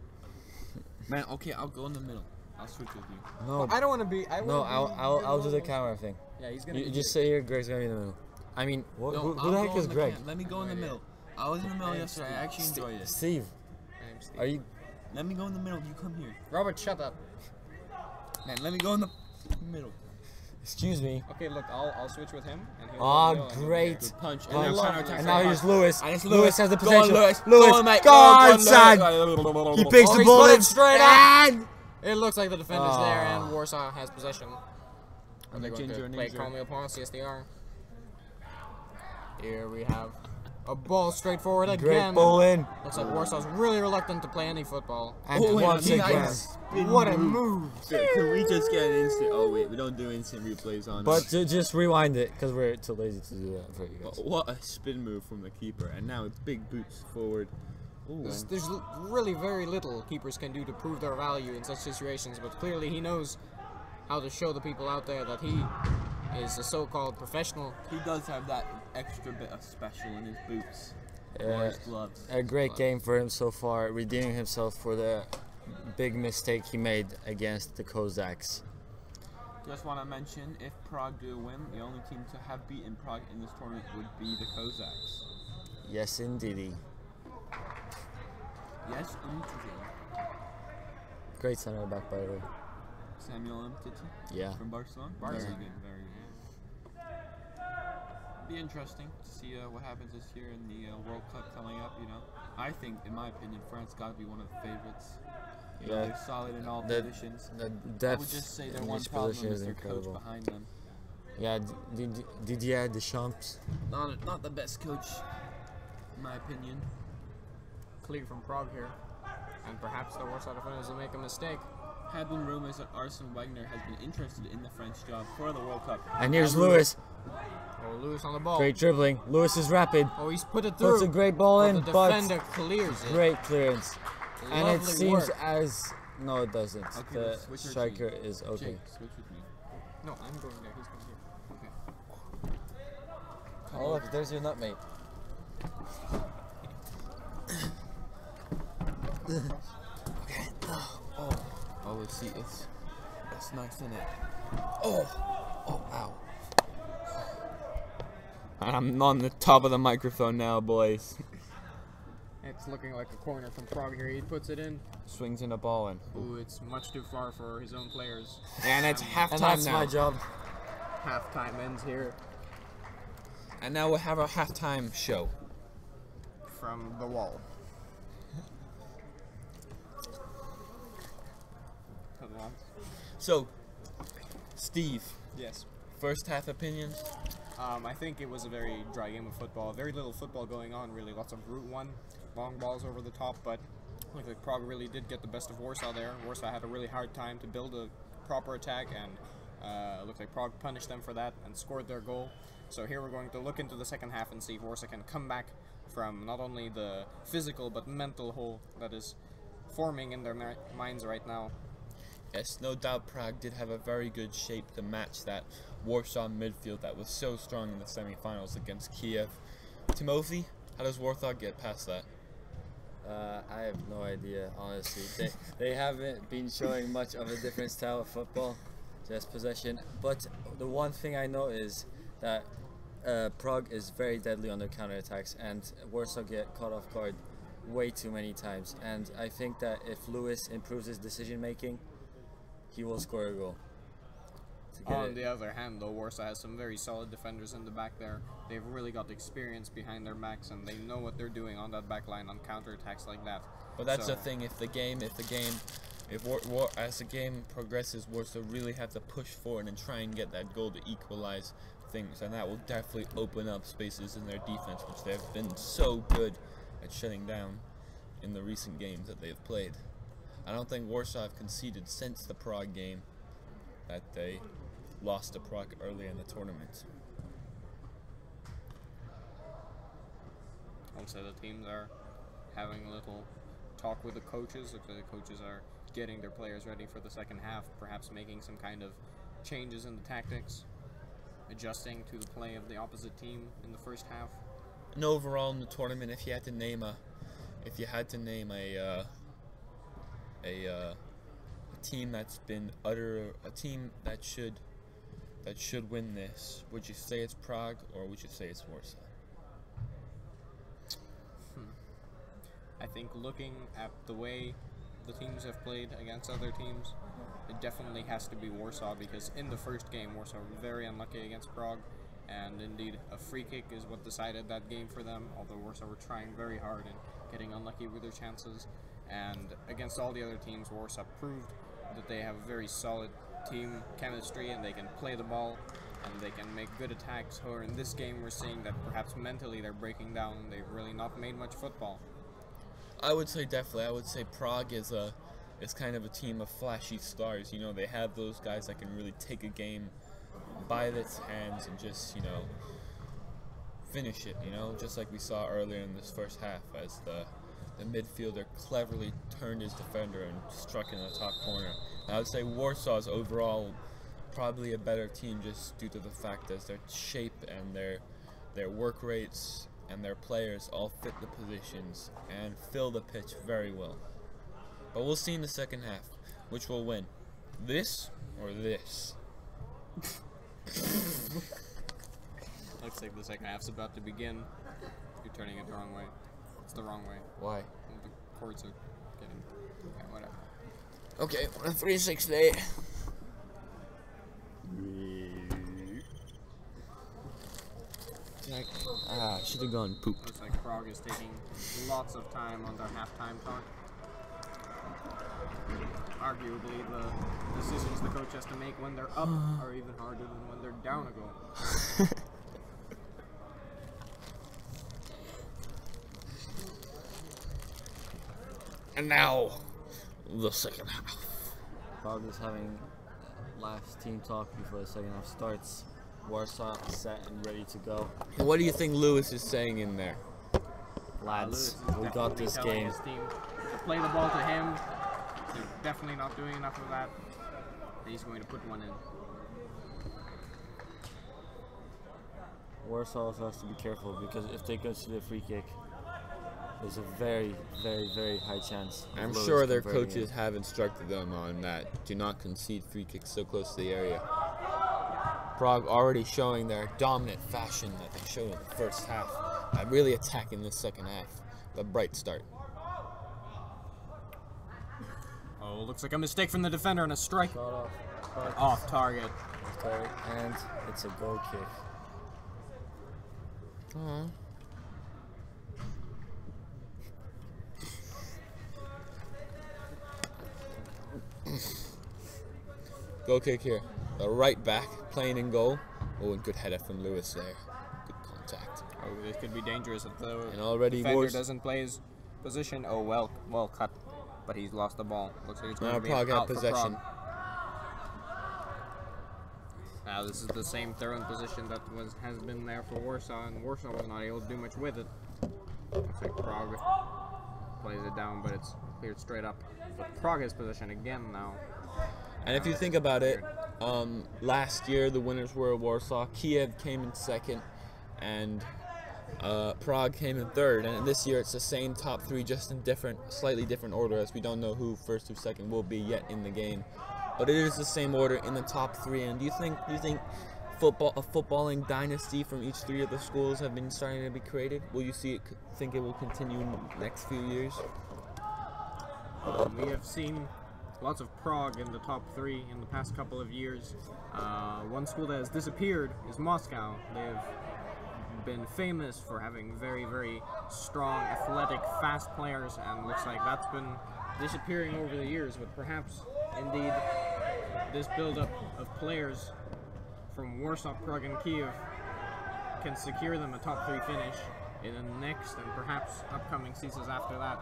Man, okay, I'll go in the middle. I'll switch with you. No, I don't want to be. no, I'll do the camera thing. Yeah, he's gonna. You be just here. sit here, Greg's gonna be in the middle. I mean, who I'll the heck go is in the Greg? camp. Let me go in the middle. I was in the middle yesterday. I actually enjoyed it. Steve, I'm Steve. are you? Let me go in the middle. You come here. Robert, shut up. Man, let me go in the middle. Excuse me. Okay, look, I'll switch with him. And he'll Ah, go in the middle and I'll great. go here. Punch. Punch. then counterattack And from now the here's back. Lewis. And it's Lewis has the Go on, potential. Lewis. Lewis, Go on, mate. go on, son. He picks Oh, the he's ball put in it straight up. and It looks like the defender's there, Ah. and Warsaw has possession. Are they going to Ginger, play ninja. calmly upon us? Yes, they are. Here we have a ball straight forward great again. ball in. Looks like Warsaw's really reluctant to play any football. And Oh, wait, once nice again. spin What a move! Can we just get an instant? Oh wait, we don't do instant replays on. But just rewind it because we're too lazy to do that for you guys. What a spin move from the keeper, and now it's big boots forward. Ooh, There's really very little keepers can do to prove their value in such situations, but clearly he knows how to show the people out there that he is a so-called professional. he does have that extra bit of special in his boots or his gloves. A great game for him so far, redeeming himself for the big mistake he made against the Cossacks. Just want to mention, if Prague do win, the only team to have beaten Prague in this tournament would be the Cossacks. Yes, indeedy. Yes, Umtiti. Great center back, by the way. Samuel Umtiti Yeah. from Barcelona. Barca. Very good, very good. Be interesting to see what happens this year in the World Cup coming up. You know, I think, in my opinion, France got to be one of the favorites. You know, Yeah. they're solid in all The- positions. The I would depth just say their in one each problem position is is their coach incredible. behind them. Yeah, Didier Deschamps. Not the best coach, in my opinion. Clear from Prague here, and perhaps the Warsaw defenders will make a mistake. Had been rumors that Arsene Wenger has been interested in the French job for the World Cup. And here's Lewis. Oh, Lewis on the ball. Great dribbling. Lewis is rapid. Oh, he's put it through. Puts a great ball But in, the but defender clears it. great clearance. And it Lovely seems work. as... No, it doesn't. Okay, The let's switch our striker team. is okay. Jake, switch with me. No, I'm going there. He's going here. Okay. Oh, look, there's your nutmate. Oh, let's see. It's nice, isn't it? Oh, ow. I'm on the top of the microphone now, boys. It's looking like a corner from Prague here. He puts it in. Swings in the ball in. Ooh, it's much too far for his own players. And it's halftime And that's now. my job. Halftime ends here And now we'll have our halftime show. from the wall. So, Steve, Yes. first half opinions? I think it was a very dry game of football. Very little football going on, really. Lots of Route 1, long balls over the top, but looked like Prague really did get the best of Warsaw there. Warsaw had a really hard time to build a proper attack, and looked like Prague punished them for that and scored their goal. So here we're going to look into the second half and see if Warsaw can come back from not only the physical but mental hole that is forming in their minds right now. Yes, no doubt Prague did have a very good shape to match that Warsaw midfield that was so strong in the semifinals against Kyiv. Timothy, how does Warsaw get past that? I have no idea, honestly. They haven't been showing much of a different style of football, just possession. But the one thing I know is that Prague is very deadly on their counterattacks, and Warsaw get caught off guard way too many times. And I think that if Lewis improves his decision making, he will score a goal. On the other hand, though, Warsaw has some very solid defenders in the back there. They've really got experience behind their backs, and they know what they're doing on that back line on counterattacks like that. But that's the thing. As the game progresses, Warsaw really have to push forward and try and get that goal to equalize things, and that will definitely open up spaces in their defense, which they've been so good at shutting down in the recent games that they've played. I don't think Warsaw have conceded since the Prague game that they lost to Prague early in the tournament. Also, the teams are having a little talk with the coaches. Looks like the coaches are getting their players ready for the second half, perhaps making some kind of changes in the tactics, adjusting to the play of the opposite team in the first half. And overall in the tournament, if you had to name a team that's been a team that should win this, would you say it's Prague or would you say it's Warsaw? I think looking at the way the teams have played against other teams, it definitely has to be Warsaw, because in the first game Warsaw were very unlucky against Prague, and indeed a free kick is what decided that game for them, although Warsaw were trying very hard and getting unlucky with their chances. And against all the other teams, Warsaw proved that they have a very solid team chemistry and they can play the ball and they can make good attacks. However, in this game we're seeing that perhaps mentally they're breaking down. They've really not made much football. I would say definitely. I would say Prague is kind of a team of flashy stars. You know, they have those guys that can really take a game by its hands and just, you know, finish it, you know, just like we saw earlier in this first half as the midfielder cleverly turned his defender and struck in the top corner. And I would say Warsaw is overall probably a better team just due to the fact that their shape and their work rates and their players all fit the positions and fill the pitch very well. But we'll see in the second half which will win, this or this. Looks like the second half's about to begin. You're turning it the wrong way. It's the wrong way. Why? The chords are getting... Okay, whatever. Okay, 360. I should have gone poop. Looks like Prague is taking lots of time on their halftime talk. Arguably, the decisions the coach has to make when they're up are even harder than when they're down a goal. And now, the second half. Prague is having last team talk before the second half starts. Warsaw set and ready to go. And what do you think Lewis is saying in there? Lads, Lewis is we got this telling game. his team to play the ball to him. They're definitely not doing enough of that. He's going to put one in. Warsaw also has to be careful because if they concede a free kick, there's a very, very, very high chance. I'm Lewis sure their converting coaches it. have instructed them on that. Do not concede free kicks so close to the area. Prague already showing their dominant fashion that they showed in the first half. Really attacking the second half. A bright start. Oh, looks like a mistake from the defender and a strike. Shot off. But Off target. sorry, and it's a goal kick. Goal kick here. The right back playing in goal Oh, and good header from Lewis there. Good contact. Oh, this could be dangerous if the And already defender Warsaw doesn't play his position. Oh, well cut, but he's lost the ball. Looks like it's going Now to be Prague have out for possession. Prague. Now this is the same throw-in position that has been there for Warsaw, and Warsaw was not able to do much with it. Looks like Prague plays it down, but it's cleared straight up. So Prague has possession again now. And if you think about it, last year the winners were Warsaw. Kyiv came in second, and Prague came in third. And this year it's the same top three, just in slightly different order, as we don't know who first or second will be yet in the game. But it is the same order in the top three. And do you think a footballing dynasty from each three of the schools have been starting to be created? Will you think it will continue in the next few years? We have seen lots of Prague in the top three in the past couple of years. One school that has disappeared is Moscow. They've been famous for having very, very strong, athletic, fast players, and looks like that's been disappearing over the years. But perhaps, indeed, this build-up of players from Warsaw, Prague, and Kyiv can secure them a top three finish in the next and perhaps upcoming seasons after that.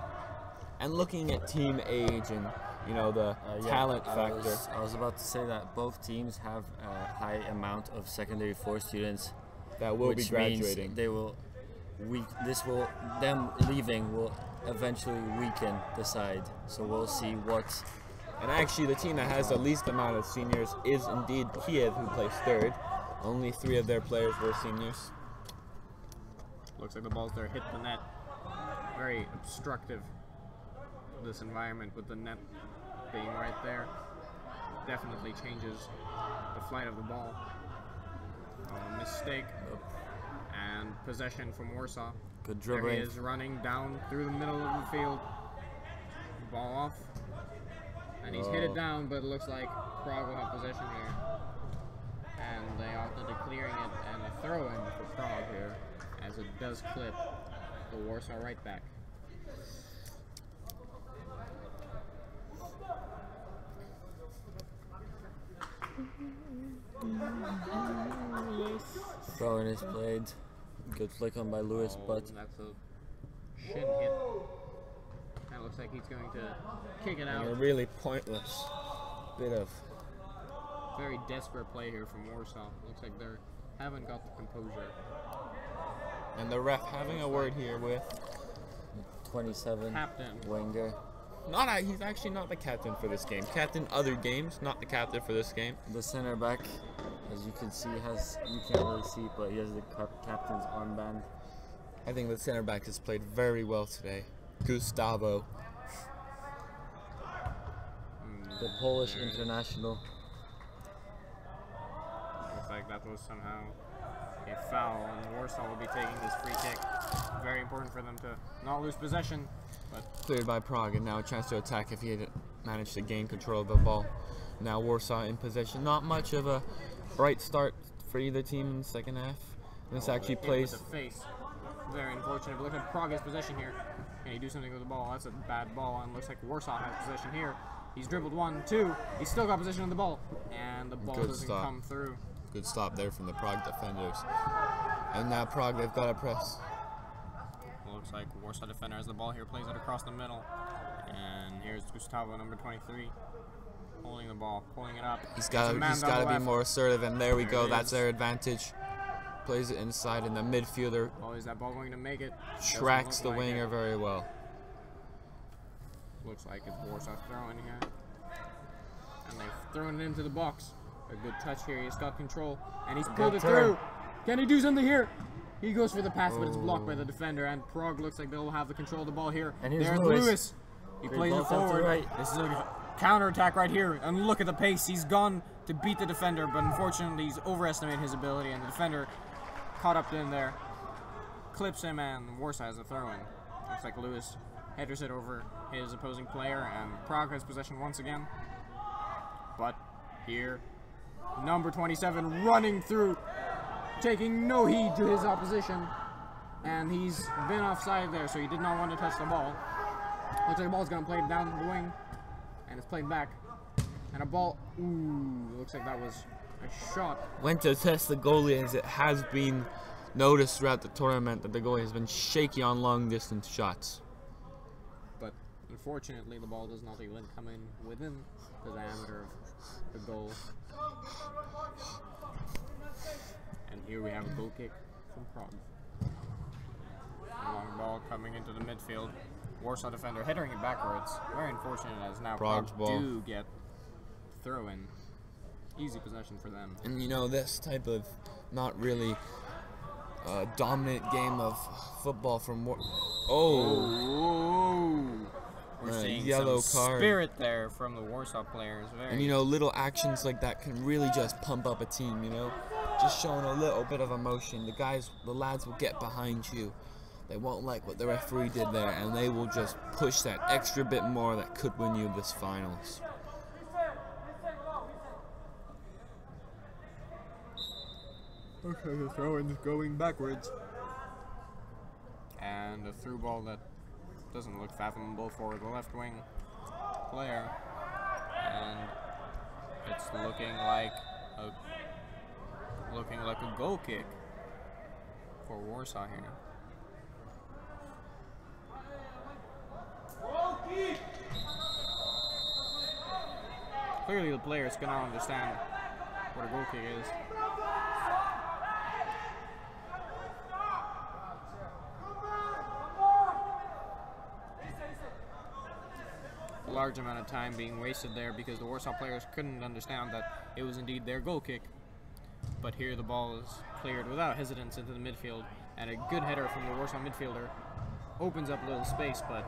And looking at team age and the talent factor. I was about to say that both teams have a high amount of secondary 4 students That will be which graduating. means them leaving will eventually weaken the side. So we'll see what. And actually, the team that has the least amount of seniors is indeed Kyiv, who placed third. Only 3 of their players were seniors. Looks like the balls there hit the net. Very obstructive, this environment with the net being right there. Definitely changes the flight of the ball. Mistake. And possession from Warsaw. Good There he dribbling. is running down through the middle of the field. Ball off. And he's hit it down, but it looks like Prague will have possession here. And they opted to clearing it and a throw-in for Prague here, as it does clip the Warsaw right back. Throw-in is played. Good flick on by Lewis, but That's a shin hit. That looks like he's going to kick it And a out. really pointless bit of. Very desperate play here from Warsaw. Looks like they haven't got the composure. And the ref having a word here with. 27 Captain. Wenger. He's actually not the captain for this game. Captain other games, not the captain for this game. The center back, as you can see, you can't really see, but he has the captain's armband. I think the center back has played very well today. Gustavo. The Polish international. Looks like that was somehow a foul, and Warsaw will be taking this free kick. Very important for them to not lose possession, but Cleared by Prague, and now a chance to attack if he had managed to gain control of the ball. Now Warsaw in possession. Not much of a bright start for either team in the second half. This actually hit plays. with the face. Very unfortunate. But look at Prague's possession here. Can he do something with the ball? That's a bad ball, and looks like Warsaw has possession here. He's dribbled 1, 2. He's still got possession of the ball, and the ball Good doesn't stop. come through. Good stop there from the Prague defenders. And now Prague, they've got to press. Looks like Warsaw defender has the ball here, plays it across the middle. And here's Gustavo, number 23, holding the ball, pulling it up. He's There's got a man to down the be left. more assertive, and there we There go. it That's is. their advantage. Plays it inside, and the midfielder Oh, is that ball going to make it? Doesn't tracks the look like winger it. very well. Looks like it's Warsaw throwing here. And they've thrown it into the box. A good touch here. He's got control. And he's pulled it turn. through. Can he do something here? He goes for the pass, but it's blocked by the defender. And Prague looks like they'll have the control of the ball here. And here's There's Lewis. He Great plays ball it out to the forward. right. This is a counter-attack right here. And look at the pace. He's gone to beat the defender, but unfortunately he's overestimated his ability. And the defender caught up in there. Clips him, and Warsaw has a throw-in. Looks like Lewis headers it over his opposing player, and Prague has possession once again. But here, number 27 running through, taking no heed to his opposition, and he's been offside there, so he did not want to touch the ball. Looks like the ball's gonna play down the wing, and it's played back. And a ball, ooh, looks like that was A shot. Went to test the goalie, as it has been noticed throughout the tournament that the goalie has been shaky on long distance shots. But unfortunately, the ball does not even come in within the diameter of the goal. And here we have a goal kick from Prague. A long ball coming into the midfield. Warsaw defender heading it backwards. Very unfortunate, as now Prague's Prague ball. do get throw-in. Easy possession for them. And you know, this type of not really dominant game of football from We're seeing yellow some card. spirit there from the Warsaw players. Very And you know, little actions like that can really just pump up a team, you know? Just showing a little bit of emotion. The lads will get behind you. They won't like what the referee did there, and they will just push that extra bit more that could win you this finals. Okay, the throw-in's going backwards. And a through ball that doesn't look fathomable for the left wing player. And it's looking like a goal kick for Warsaw here. Clearly the players cannot understand what a goal kick is. A large amount of time being wasted there because the Warsaw players couldn't understand that it was indeed their goal kick. But here the ball is cleared without hesitance into the midfield, and a good header from the Warsaw midfielder opens up a little space, but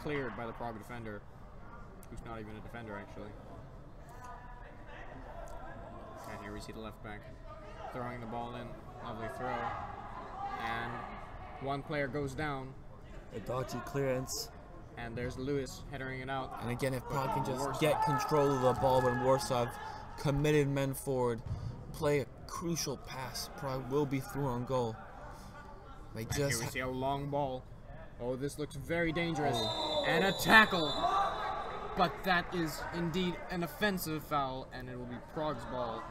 cleared by the Prague defender, who's not even a defender actually. And here we see the left back throwing the ball in, lovely throw, and one player goes down. A dodgy clearance. And there's Lewis headering it out. And again, if Prague can just Warsaw. get control of the ball when Warsaw have committed men forward, play a crucial pass, Prague will be through on goal. They And here just we see a long ball. Oh, this looks very dangerous. And a tackle. But that is indeed an offensive foul, and it will be Prague's ball.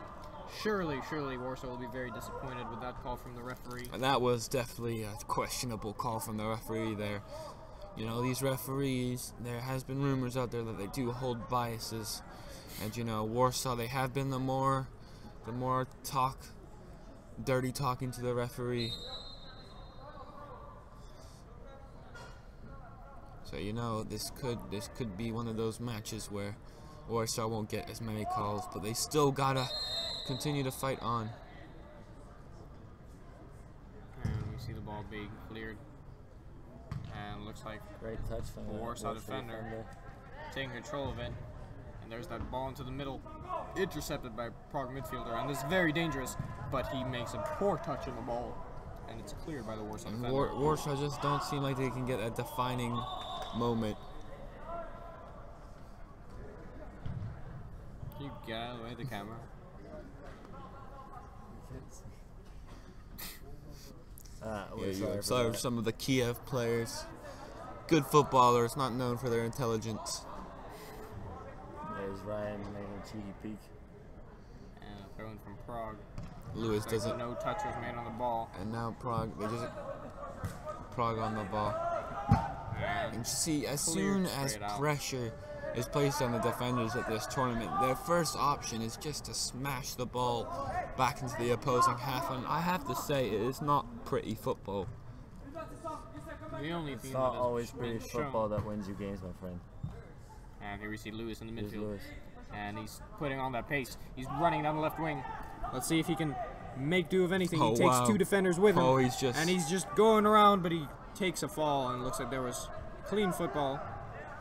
Surely Warsaw will be very disappointed with that call from the referee. And that was definitely a questionable call from the referee there. You know, these referees, there has been rumors out there that they do hold biases. And you know, Warsaw, they have been the more dirty talking to the referee. So you know, this could be one of those matches where Warsaw won't get as many calls, but they still gotta continue to fight on. And we see the ball being cleared. And looks like Great touch from the Warsaw defender taking control of it. And there's that ball into the middle, intercepted by Prague midfielder. And this is very dangerous, but he makes a poor touch on the ball. And it's cleared by the Warsaw And defender. Warsaw just don't seem like they can get a defining moment. Can you get out of the way of the camera? We're Yeah, you sorry for observe that. some of the Kyiv players. Good footballers, not known for their intelligence. There's Ryan making a cheeky peek. And a throw in from Prague. Lewis Like doesn't, no touch was made on the ball. and now Prague on the ball. And you see, as soon as straight out. pressure is placed on the defenders at this tournament, their first option is just to smash the ball back into the opposing half. And I have to say, it is not pretty football. The only It's thing not that always has pretty been shown. football that wins you games, my friend. And here we see Lewis in the Here's midfield. Lewis. And he's putting on that pace. He's running down the left wing. Let's see if he can make do of anything. Oh, He takes wow. two defenders with him. Oh, he's just... And he's just going around, but he takes a fall, and it looks like there was clean football.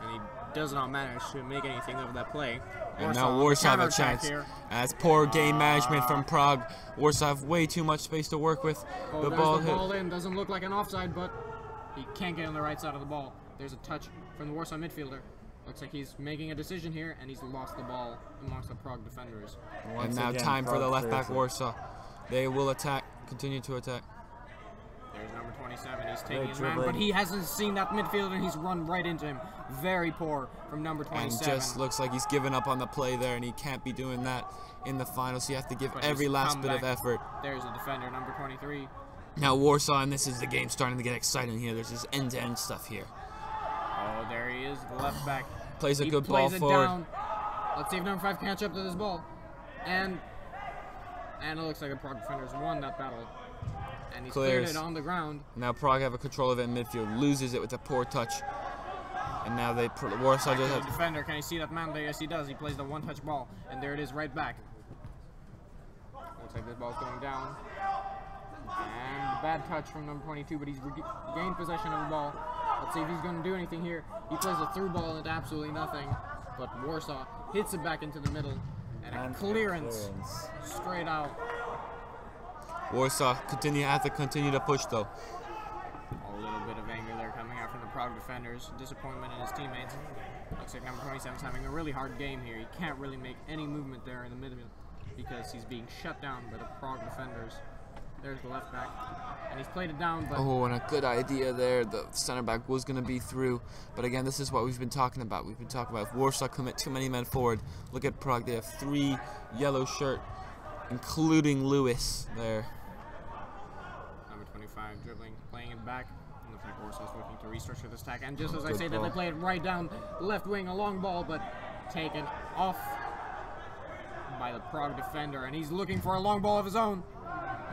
And he does not manage to make anything of that play. And now Warsaw have a counterattack chance. here. As poor game management from Prague. Warsaw have way too much space to work with. Oh, The there's ball the hit. ball in. Doesn't look like an offside, but he can't get on the right side of the ball. There's a touch from the Warsaw midfielder. Looks like he's making a decision here, and he's lost the ball amongst the Prague defenders. And Once now again, time for the Prague left back clears it. Warsaw. They will attack, continue to attack. There's number 20 27. He's taking Great his man, dribbling. but he hasn't seen that midfielder, and he's run right into him. Very poor from number 27. And just looks like he's given up on the play there, and he can't be doing that in the final, so you have to give But every he's last come bit of back. effort. There's a defender, number 23. Now Warsaw, and this is the game starting to get exciting here. There's this end-to-end stuff here. Oh, there he is, the left back. Plays a He good plays ball it forward. down. Let's see if number 5 can catch up to this ball. And it looks like the Prague defenders won that battle. And he's cleared Clears. it on the ground. Now Prague have a control of it in midfield, loses it with a poor touch. And now Warsaw Back to just the have, defender. Can he see that man there? Yes, he does. He plays the one-touch ball. And there it is right back. Looks like this ball's going down. And bad touch from number 22, but he's gained possession of the ball. Let's see if he's going to do anything here. He plays a through ball into absolutely nothing. But Warsaw hits it back into the middle. And a clearance straight out. Warsaw have to continue to push though. A little bit of anger there coming out from the Prague defenders. Disappointment in his teammates. Looks like number 27 is having a really hard game here. He can't really make any movement there in the middle because he's being shut down by the Prague defenders. There's the left back. And he's played it down, but Oh, and a good idea there. The center back was going to be through. But again, this is what we've been talking about. We've been talking about if Warsaw commit too many men forward. Look at Prague. They have 3 yellow shirt, including Lewis there. number 25 dribbling, playing it back. And looks like Warsaw's looking to restructure this attack. And just as I Good say that, ball. they play it right down the left wing, a long ball, but taken off by the Prague defender. And he's looking for a long ball of his own.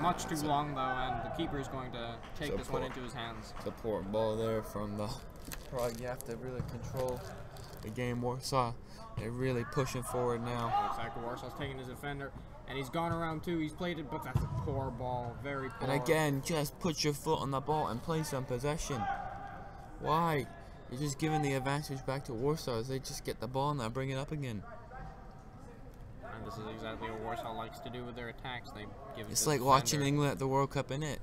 Much too long, though, and the keeper is going to take this one into his hands. It's a poor ball there from the Prague. You have to really control the game. Warsaw, they're really pushing forward now. Looks like Warsaw's taking his defender, and he's gone around too. He's played it, but that's a poor ball. Very poor. And again, just put your foot on the ball and play some possession. Why? You're just giving the advantage back to Warsaw as they just get the ball and now bring it up again. And this is exactly what Warsaw likes to do with their attacks. They give it It's to the like watching defender. England at the World Cup, innit?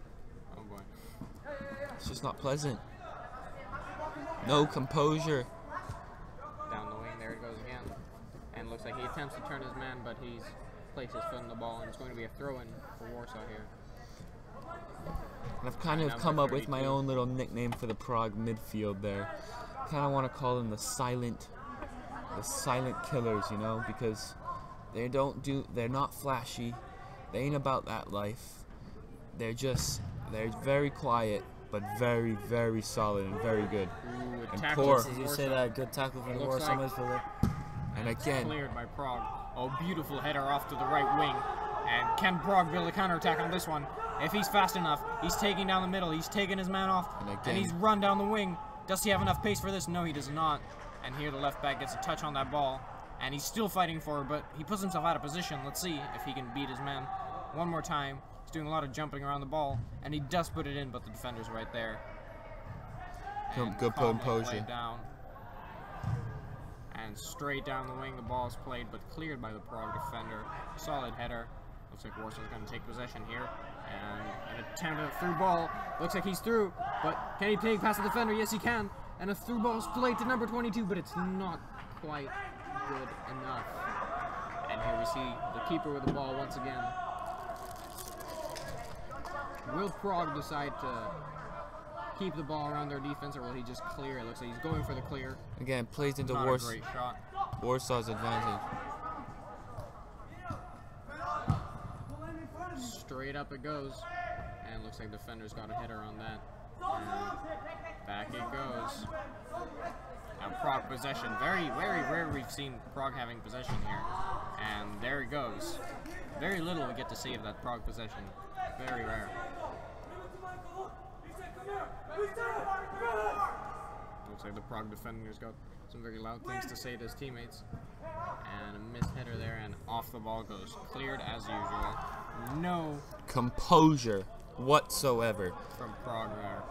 Oh boy. It's just not pleasant. No composure. Down the wing, there it goes again. And looks like he attempts to turn his man, but he's placed his foot on the ball, and it's going to be a throw-in for Warsaw here. And I've kind of Number come up with my 32. own little nickname for the Prague midfield there. Kind of want to call them the silent killers, you know, because they're not flashy. They ain't about that life. They're very quiet, but very, very solid and very good. Ooh, a And tackle poor. from Did you Warsaw. say that? Good tackle from the Looks Warsaw like- midfielder. And It's again, cleared by Prague. Oh, beautiful header off to the right wing. And can Prague build a counterattack on this one? If he's fast enough, he's taking down the middle. He's taking his man off, And and again- he's run down the wing. Does he have enough pace for this? No, he does not. And here the left back gets a touch on that ball. And he's still fighting for it, but he puts himself out of position. Let's see if he can beat his man one more time. He's doing a lot of jumping around the ball, and he does put it in, but the defender's right there. And Good calmly composure. played down. And straight down the wing, the ball is played, but cleared by the Prague defender. Solid header. Looks like Warsaw's going to take possession here. And an attempt at a through ball. Looks like he's through, but can he take past the defender? Yes, he can. And a through ball is played to number 22, but it's not quite good enough. And here we see the keeper with the ball once again. Will Prague decide to keep the ball around their defense, or will he just clear? It looks like he's going for the clear. again, plays into Not a great shot. Warsaw's advantage. Straight up it goes. And it looks like the defender's got a header on that. And back it goes. Now Prague possession. Very, very rare we've seen Prague having possession here. And there it goes. Very little we get to see of that Prague possession. Very rare. Looks like the Prague defender's got some very loud things to say to his teammates. And a missed header there, and off the ball goes. Cleared as usual. No Composure whatsoever. from Prague there.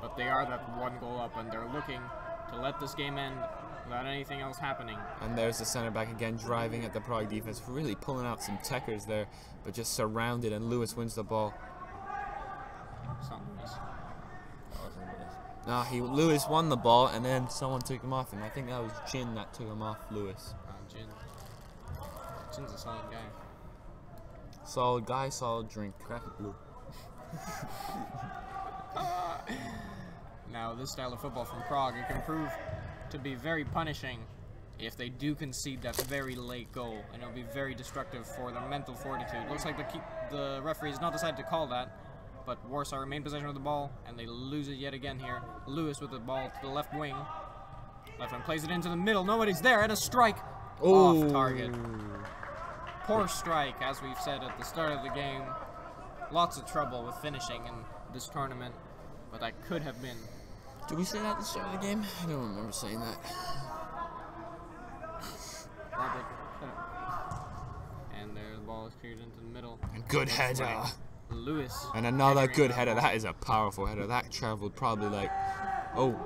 But they are that one goal up, and they're looking to let this game end without anything else happening. And there's the center back again, driving at the Prague defense, really pulling out some techers there, but just surrounded, and Lewis wins the ball. Something else. Nah, Lewis won the ball, and then someone took him off him. I think that was Jin that took him off Lewis. Jin. Jin's a solid guy. Solid guy, solid drink. Graphic blue. Now, this style of football from Prague, it can prove to be very punishing if they do concede that very late goal, and it'll be very destructive for their mental fortitude. Looks like the referee has not decided to call that, but Warsaw remain in possession of the ball, and they lose it yet again here. Lewis with the ball to the left wing. Left wing plays it into the middle. Nobody's there, and a strike off target. Poor strike, as we've said at the start of the game. Lots of trouble with finishing in this tournament, but that could have been. Did we say that at the start of the game? I don't remember saying that. Robert. And there the ball is cleared into the middle. And good header. Lewis. And another good header. That is a powerful header. That traveled probably like, oh.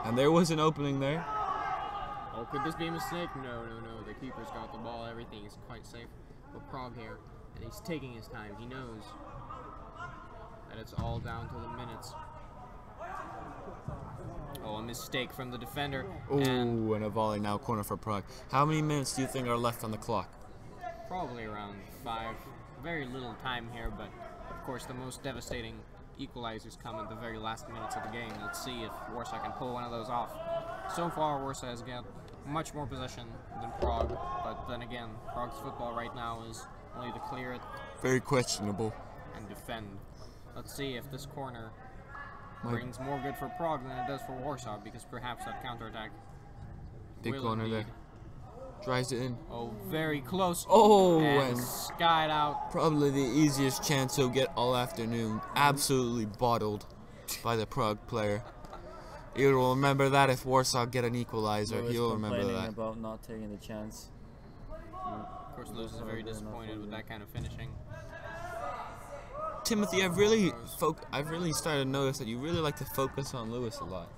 And there was an opening there. Oh, could this be a mistake? No. The keeper's got the ball. Everything is quite safe for Prague here. And he's taking his time. He knows that it's all down to the minutes. Oh, a mistake from the defender. Oh, and a volley now, corner for Prague. How many minutes do you think are left on the clock? Probably around 5. Very little time here, but of course the most devastating equalizers come at the very last minutes of the game. Let's see if Warsaw can pull one of those off. So far, Warsaw has got much more possession than Prague, but then again, Prague's football right now is only to clear it. Very questionable. And defend. Let's see if this corner brings more good for Prague than it does for Warsaw, because perhaps that counterattack Big corner there. Drives it in. Oh, very close. Oh, and skied out. Probably the easiest chance he'll get all afternoon. Absolutely bottled by the Prague player. He will remember that if Warsaw get an equalizer. He'll remember that. About not taking the chance. Of course, Lewis is very disappointed with that kind of finishing. Timothy, I've really started to notice that you really like to focus on Lewis a lot.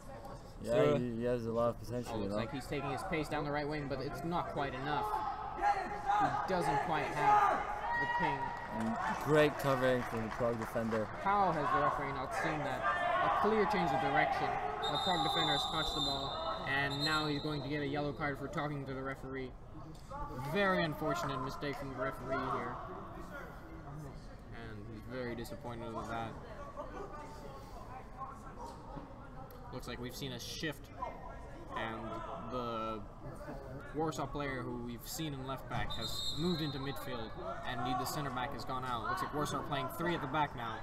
Yeah, he has a lot of potential. Looks like he's taking his pace down the right wing, but it's not quite enough. He doesn't quite have the ping. And great covering from the Prague defender. How has the referee not seen that? A clear change of direction. The Prague defender has touched the ball, and now he's going to get a yellow card for talking to the referee. Very unfortunate mistake from the referee here. And he's very disappointed with that. Looks like we've seen a shift, and the Warsaw player who we've seen in left back has moved into midfield, and the center back has gone out. Looks like Warsaw are playing 3 at the back now.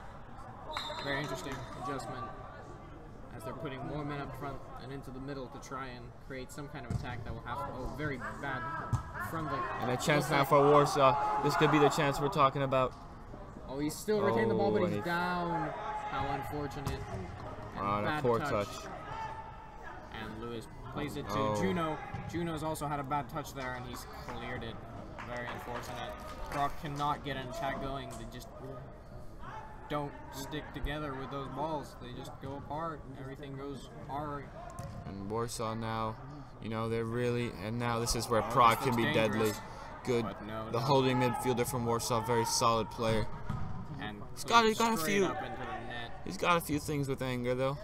Very interesting adjustment, as they're putting more men up front and into the middle to try and create some kind of attack that will have very bad frontal. And a chance now for Warsaw. This could be the chance we're talking about. Oh, he's still retained the ball, but he's down. How unfortunate. And a poor touch. And Lewis plays it to Juno. Juno's also had a bad touch there, and he's cleared it. Very unfortunate. Prague cannot get an attack going. They just don't stick together with those balls. They just go apart. Everything goes awry. And Warsaw now, you know, they're really, and now this is where Prague can be deadly. Good. The holding midfielder from Warsaw, very solid player. And he's got a few. Up into the net. He's got a few things with anger though.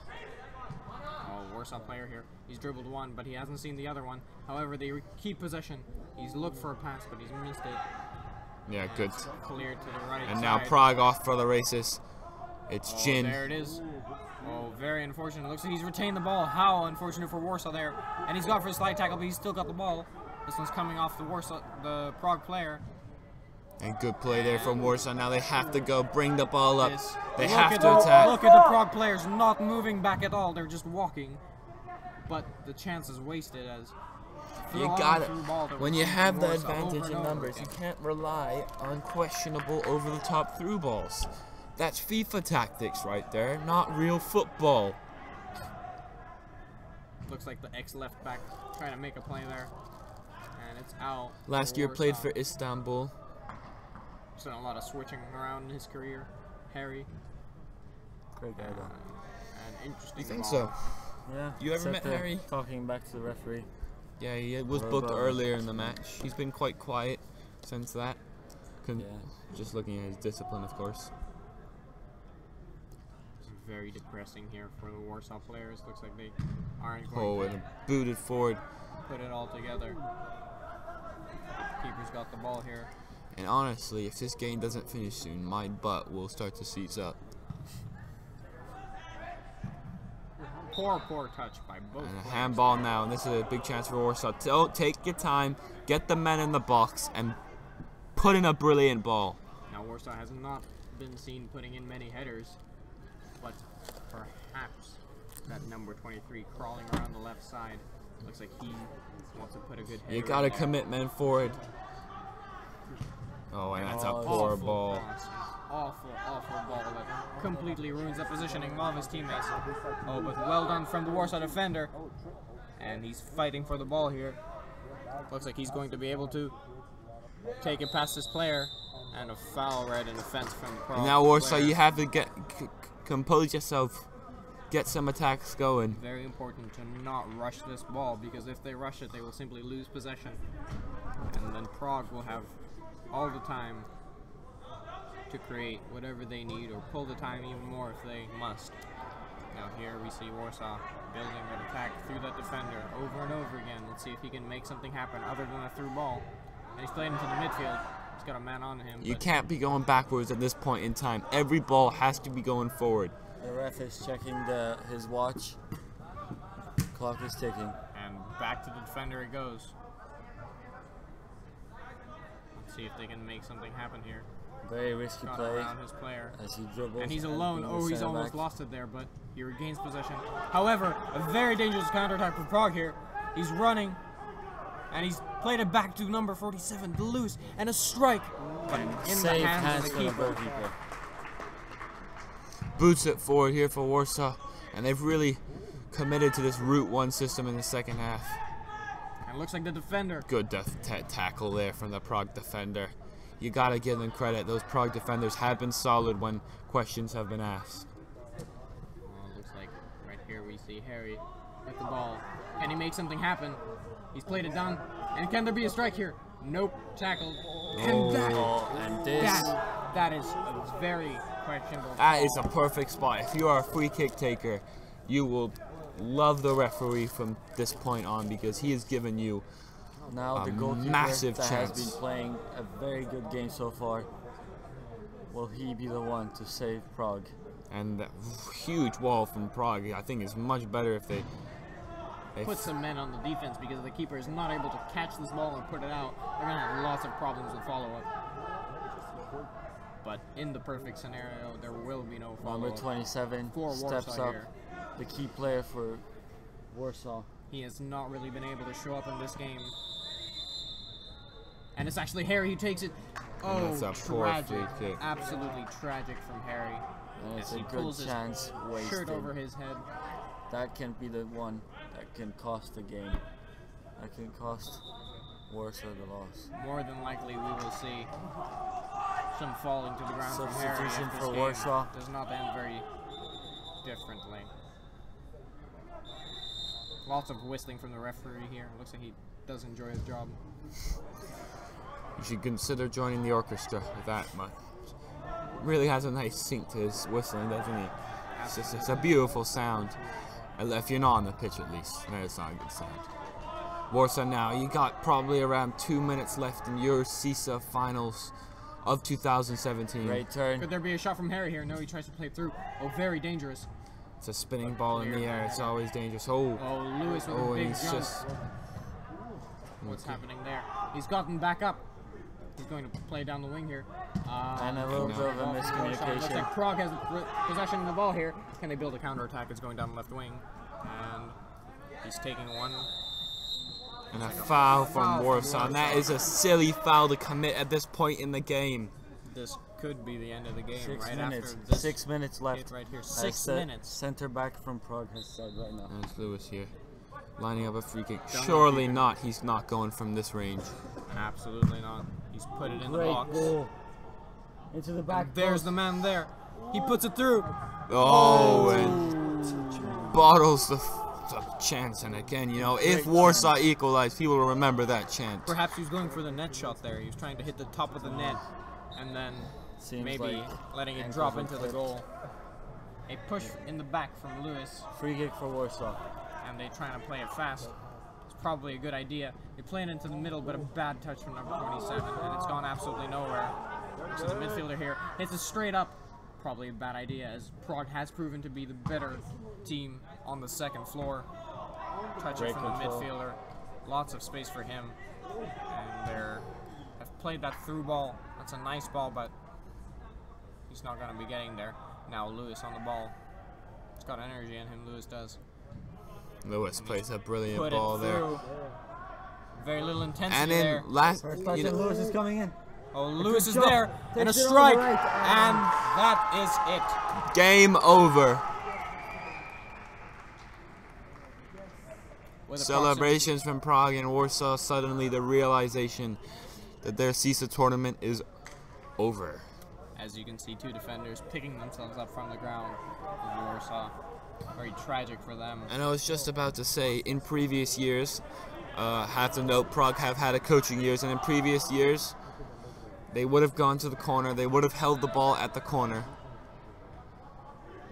Oh, Warsaw player here. He's dribbled one, but he hasn't seen the other one. However, they keep possession. He's looked for a pass, but he's missed it. Yeah, and good. Cleared to the right and side. now Prague off for the races. It's Jin. There it is. Oh, very unfortunate. Looks like he's retained the ball. How unfortunate for Warsaw there. And he's gone for a slide tackle, but he's still got the ball. This one's coming off the Prague player. And good play there from Warsaw. Now they have to go bring the ball up. They look have to attack. Look at the Prague players not moving back at all. They're just walking. But the chance is wasted as you got it. When you have the advantage in numbers, you can't rely on questionable over-the-top through balls. That's FIFA tactics right there, not real football. Looks like the ex-left back trying to make a play there. And it's out. Last year played for Istanbul. He's done a lot of switching around in his career. Harry. Great guy though. And interesting. I think ball. so. Yeah. You ever met Harry? Talking back to the referee. Yeah, he was booked earlier in the match. He's been quite quiet since that. Just looking at his discipline, of course. It's very depressing here for the Warsaw players. Looks like they aren't going and booted forward. Put it all together. Keeper's got the ball here. And honestly, if this game doesn't finish soon, my butt will start to seize up. Poor touch by both. And a players. handball now, and this is a big chance for Warsaw. Don't take your time, get the men in the box, and put in a brilliant ball. Now Warsaw has not been seen putting in many headers, but perhaps that number 23 crawling around the left side looks like he wants to put a good header. You gotta in there. commit men forward. Oh, and that's a poor Awful ball. pass, an awful ball that completely ruins the positioning of his teammates. Oh, but well done from the Warsaw defender. And he's fighting for the ball here. Looks like he's going to be able to take it past this player. And a foul right in offense from the And now Warsaw, you have to compose yourself. Get some attacks going. Very important to not rush this ball, because if they rush it, they will simply lose possession. And then Prague will have all the time to create whatever they need, or pull the time even more if they must. Now here we see Warsaw building an attack through that defender over and over again. Let's see if he can make something happen other than a through ball. And he's played into the midfield. He's got a man on him. You can't be going backwards at this point in time. Every ball has to be going forward. The ref is checking his watch. Clock is ticking. And back to the defender it goes. Let's see if they can make something happen here. Very risky Got play around his player. as he dribbles. And he's alone. being Oh, the he's center almost back. lost it there, but he regains possession. However, a very dangerous counterattack for Prague here. He's running, and he's played it back to number 47, Deleuze, and a strike. But in the Safe hands of for the the keeper. goalkeeper. Boots it forward here for Warsaw. And they've really committed to this Route 1 system in the second half. And it looks like the defender. Good tackle there from the Prague defender. You gotta give them credit. Those Prague defenders have been solid when questions have been asked. Well, it looks like right here we see Harry with the ball. Can he make something happen? He's played it down. And can there be a strike here? Nope. Tackled. And that is a very questionable That call. is a perfect spot. If you are a free kick taker, you will love the referee from this point on, because he has given you Now the a goalkeeper massive that chance. has been playing a very good game so far. Will he be the one to save Prague? and that huge wall from Prague. I think is much better if they Put some men on the defense, because the keeper is not able to catch this ball and put it out. They're going to have lots of problems with follow-up. But in the perfect scenario, there will be no follow-up. Number 27 For steps Warsaw up, here. the key player for Warsaw. He has not really been able to show up in this game. And it's actually Harry who takes it. Oh, that's a poor tragic. free kick. Absolutely tragic from Harry. And it's As he a good pulls his chance wasted. shirt over his head. That can be the one that can cost the game. That can cost Warsaw the loss. More than likely, we will see some falling to the ground from Harry. Substitution if this for game Warsaw. does not end very differently. Lots of whistling from the referee here. Looks like he does enjoy his job. You should consider joining the orchestra with that much. Really has a nice sync to his whistling, doesn't he? It's a beautiful sound. If you're not on the pitch, at least. No, it's not a good sound. Warsaw now, you got probably around 2 minutes left in your CISA finals of 2017. Great turn. Could there be a shot from Harry here? No, he tries to play it through. Oh, very dangerous. It's a spinning ball in the air. It's always dangerous. Oh, Oh, Lewis with a and big he's jump. just... What's happening there? He's gotten back up. He's going to play down the wing here. And a little bit of a Looks miscommunication. like Prague has possession of the ball here. Can they build a counterattack? It's going down the left wing. And he's taking one. And a foul from Foul from Warsaw. And that Warsaw. is a silly foul to commit at this point in the game. This could be the end of the game 6 right minutes. after this 6 minutes left. hit right here. As 6 the minutes. Center back from Prague has said right now. There's Lewis here. Lining up a free kick. Don't Surely know. not. He's not going from this range. Absolutely not. He's put it in the Great box. goal. Into the back. There's the man there. He puts it through. Oh, and bottles the chance. And again, you know, if Warsaw equalized, people will remember that chant. Perhaps he was going for the net shot there. He was trying to hit the top of the net and then Seems maybe like letting it ankles drop were into the clipped. goal. A push in the back from Lewis, Free kick for Warsaw. and they trying to play it fast. It's probably a good idea. They play it into the middle, but a bad touch from number 27, and it's gone absolutely nowhere. So the midfielder here hits it straight up. Probably a bad idea, as Prague has proven to be the better team on the second floor. Touch Great it from control. the midfielder. Lots of space for him. And have played that through ball. That's a nice ball, but he's not going to be getting there. Now Lewis on the ball. He's got energy in him, Lewis does. Lewis plays a brilliant Put ball it there. through. Very little intensity And then there. last, First touch you and know, Lewis is coming in. Oh, Lewis is jump. there. And a Takes it on the strike. right. And that is it. game over. With Celebrations from Prague and Warsaw. Suddenly the realization that their CISA tournament is over. As you can see, two defenders picking themselves up from the ground of Warsaw. Very tragic for them. And I was just about to say, in previous years, have to note Prague have had a coaching years, and in previous years, they would have gone to the corner, they would have held the ball at the corner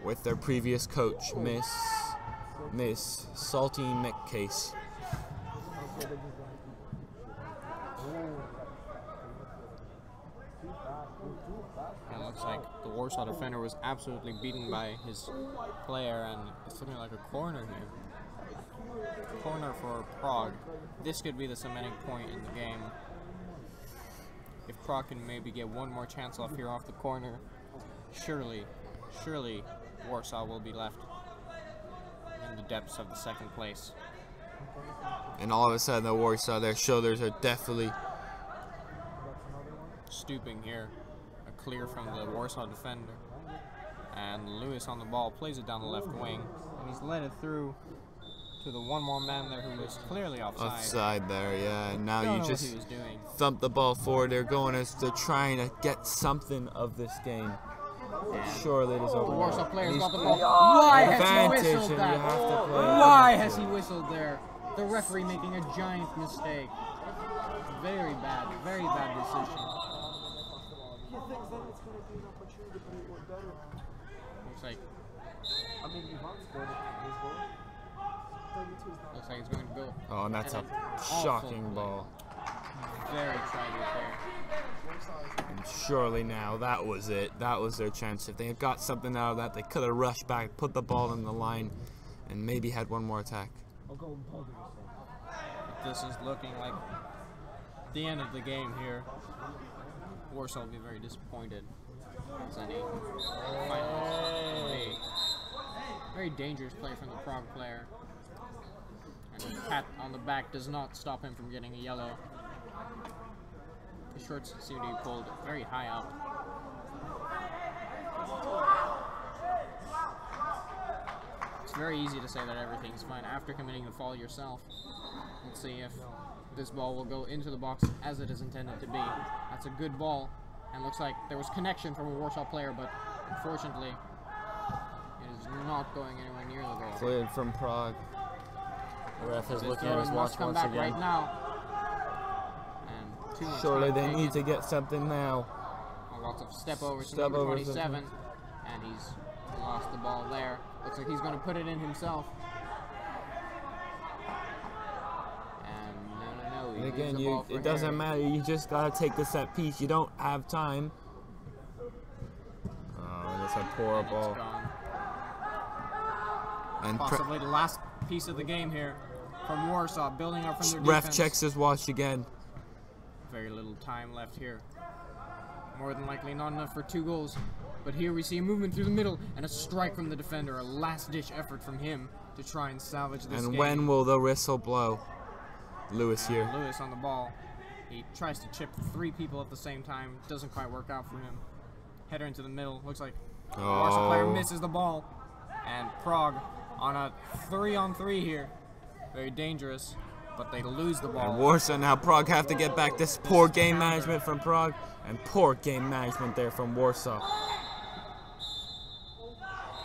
with their previous coach, Miss Salty McCase. It looks like the Warsaw defender was absolutely beaten by his player, and it's looking like a corner here. Corner for Prague. This could be the cementing point in the game. If Prague can maybe get one more chance off here off the corner, surely Warsaw will be left in the depths of the second place. And all of a sudden, the Warsaw, their shoulders are definitely Stooping here. A clear from the Warsaw defender. And Lewis on the ball plays it down the left wing. And he's led it through to the one more man there who was clearly offside. offside there, yeah. And now Don't you know just what he was doing. thump the ball forward. They're going as they're trying to get something of this game. Surely it is The over. Warsaw now. player's And got the he's- ball. Why has he Advantage, whistled and that? you have to play Why advantage. has he whistled there? The referee making a giant mistake. Very bad decision. Looks like it's going to go. Oh, and that's a And an awful shocking play. ball. Very tragic there. And surely now, that was it. That was their chance. If they had got something out of that, they could have rushed back, put the ball in the line, and maybe had one more attack. This is looking like the end of the game here. Warsaw will be very disappointed. As any finalist. Very dangerous play from the Prague player. And the pat on the back does not stop him from getting a yellow. The shorts seem to be pulled very high up. It's very easy to say that everything's fine after committing the foul yourself. Let's see if this ball will go into the box as it is intended to be. That's a good ball, and looks like there was connection from a Warsaw player, but unfortunately, it is not going anywhere near the goal. Cleared from Prague. The ref is This looking at his German watch must come once back again. right now. And too much Surely time they taken. need to get something now. Lots of step overs from Step number overs. 27, and he's lost the ball there. Looks like he's going to put it in himself. And no, he And leaves again, the ball for it doesn't Harry. matter. You just gotta take the set piece. You don't have time. Oh, that's a poor And it's ball. gone. And Possibly the last piece of the game here from Warsaw, building up from their ref defense. checks his watch again. Very little time left here. More than likely not enough for 2 goals. But here we see a movement through the middle and a strike from the defender. A last-ditch effort from him to try and salvage this And game. when will the whistle blow? Lewis And here. Lewis on the ball. He tries to chip 3 people at the same time. Doesn't quite work out for him. Header into the middle. Looks like the Warsaw player Oh. misses the ball. And Prague on a 3-on-3 here. Very dangerous. But they lose the ball. And Warsaw now, Prague have to get back. This poor game management from Prague and poor game management there from Warsaw.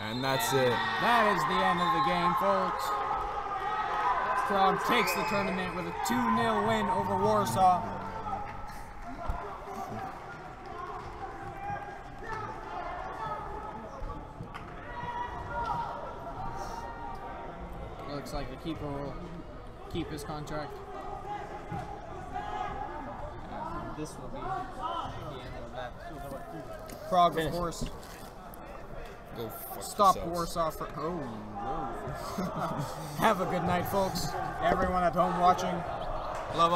And that's it. That is the end of the game, folks. Prague takes the tournament with a 2-0 win over Warsaw. Looks like the keeper will keep his contract. This will be the end of that. Prague, of course, Go fuck stopped yourselves. Warsaw for. Oh, whoa. Have a good night, folks. Everyone at home watching. Love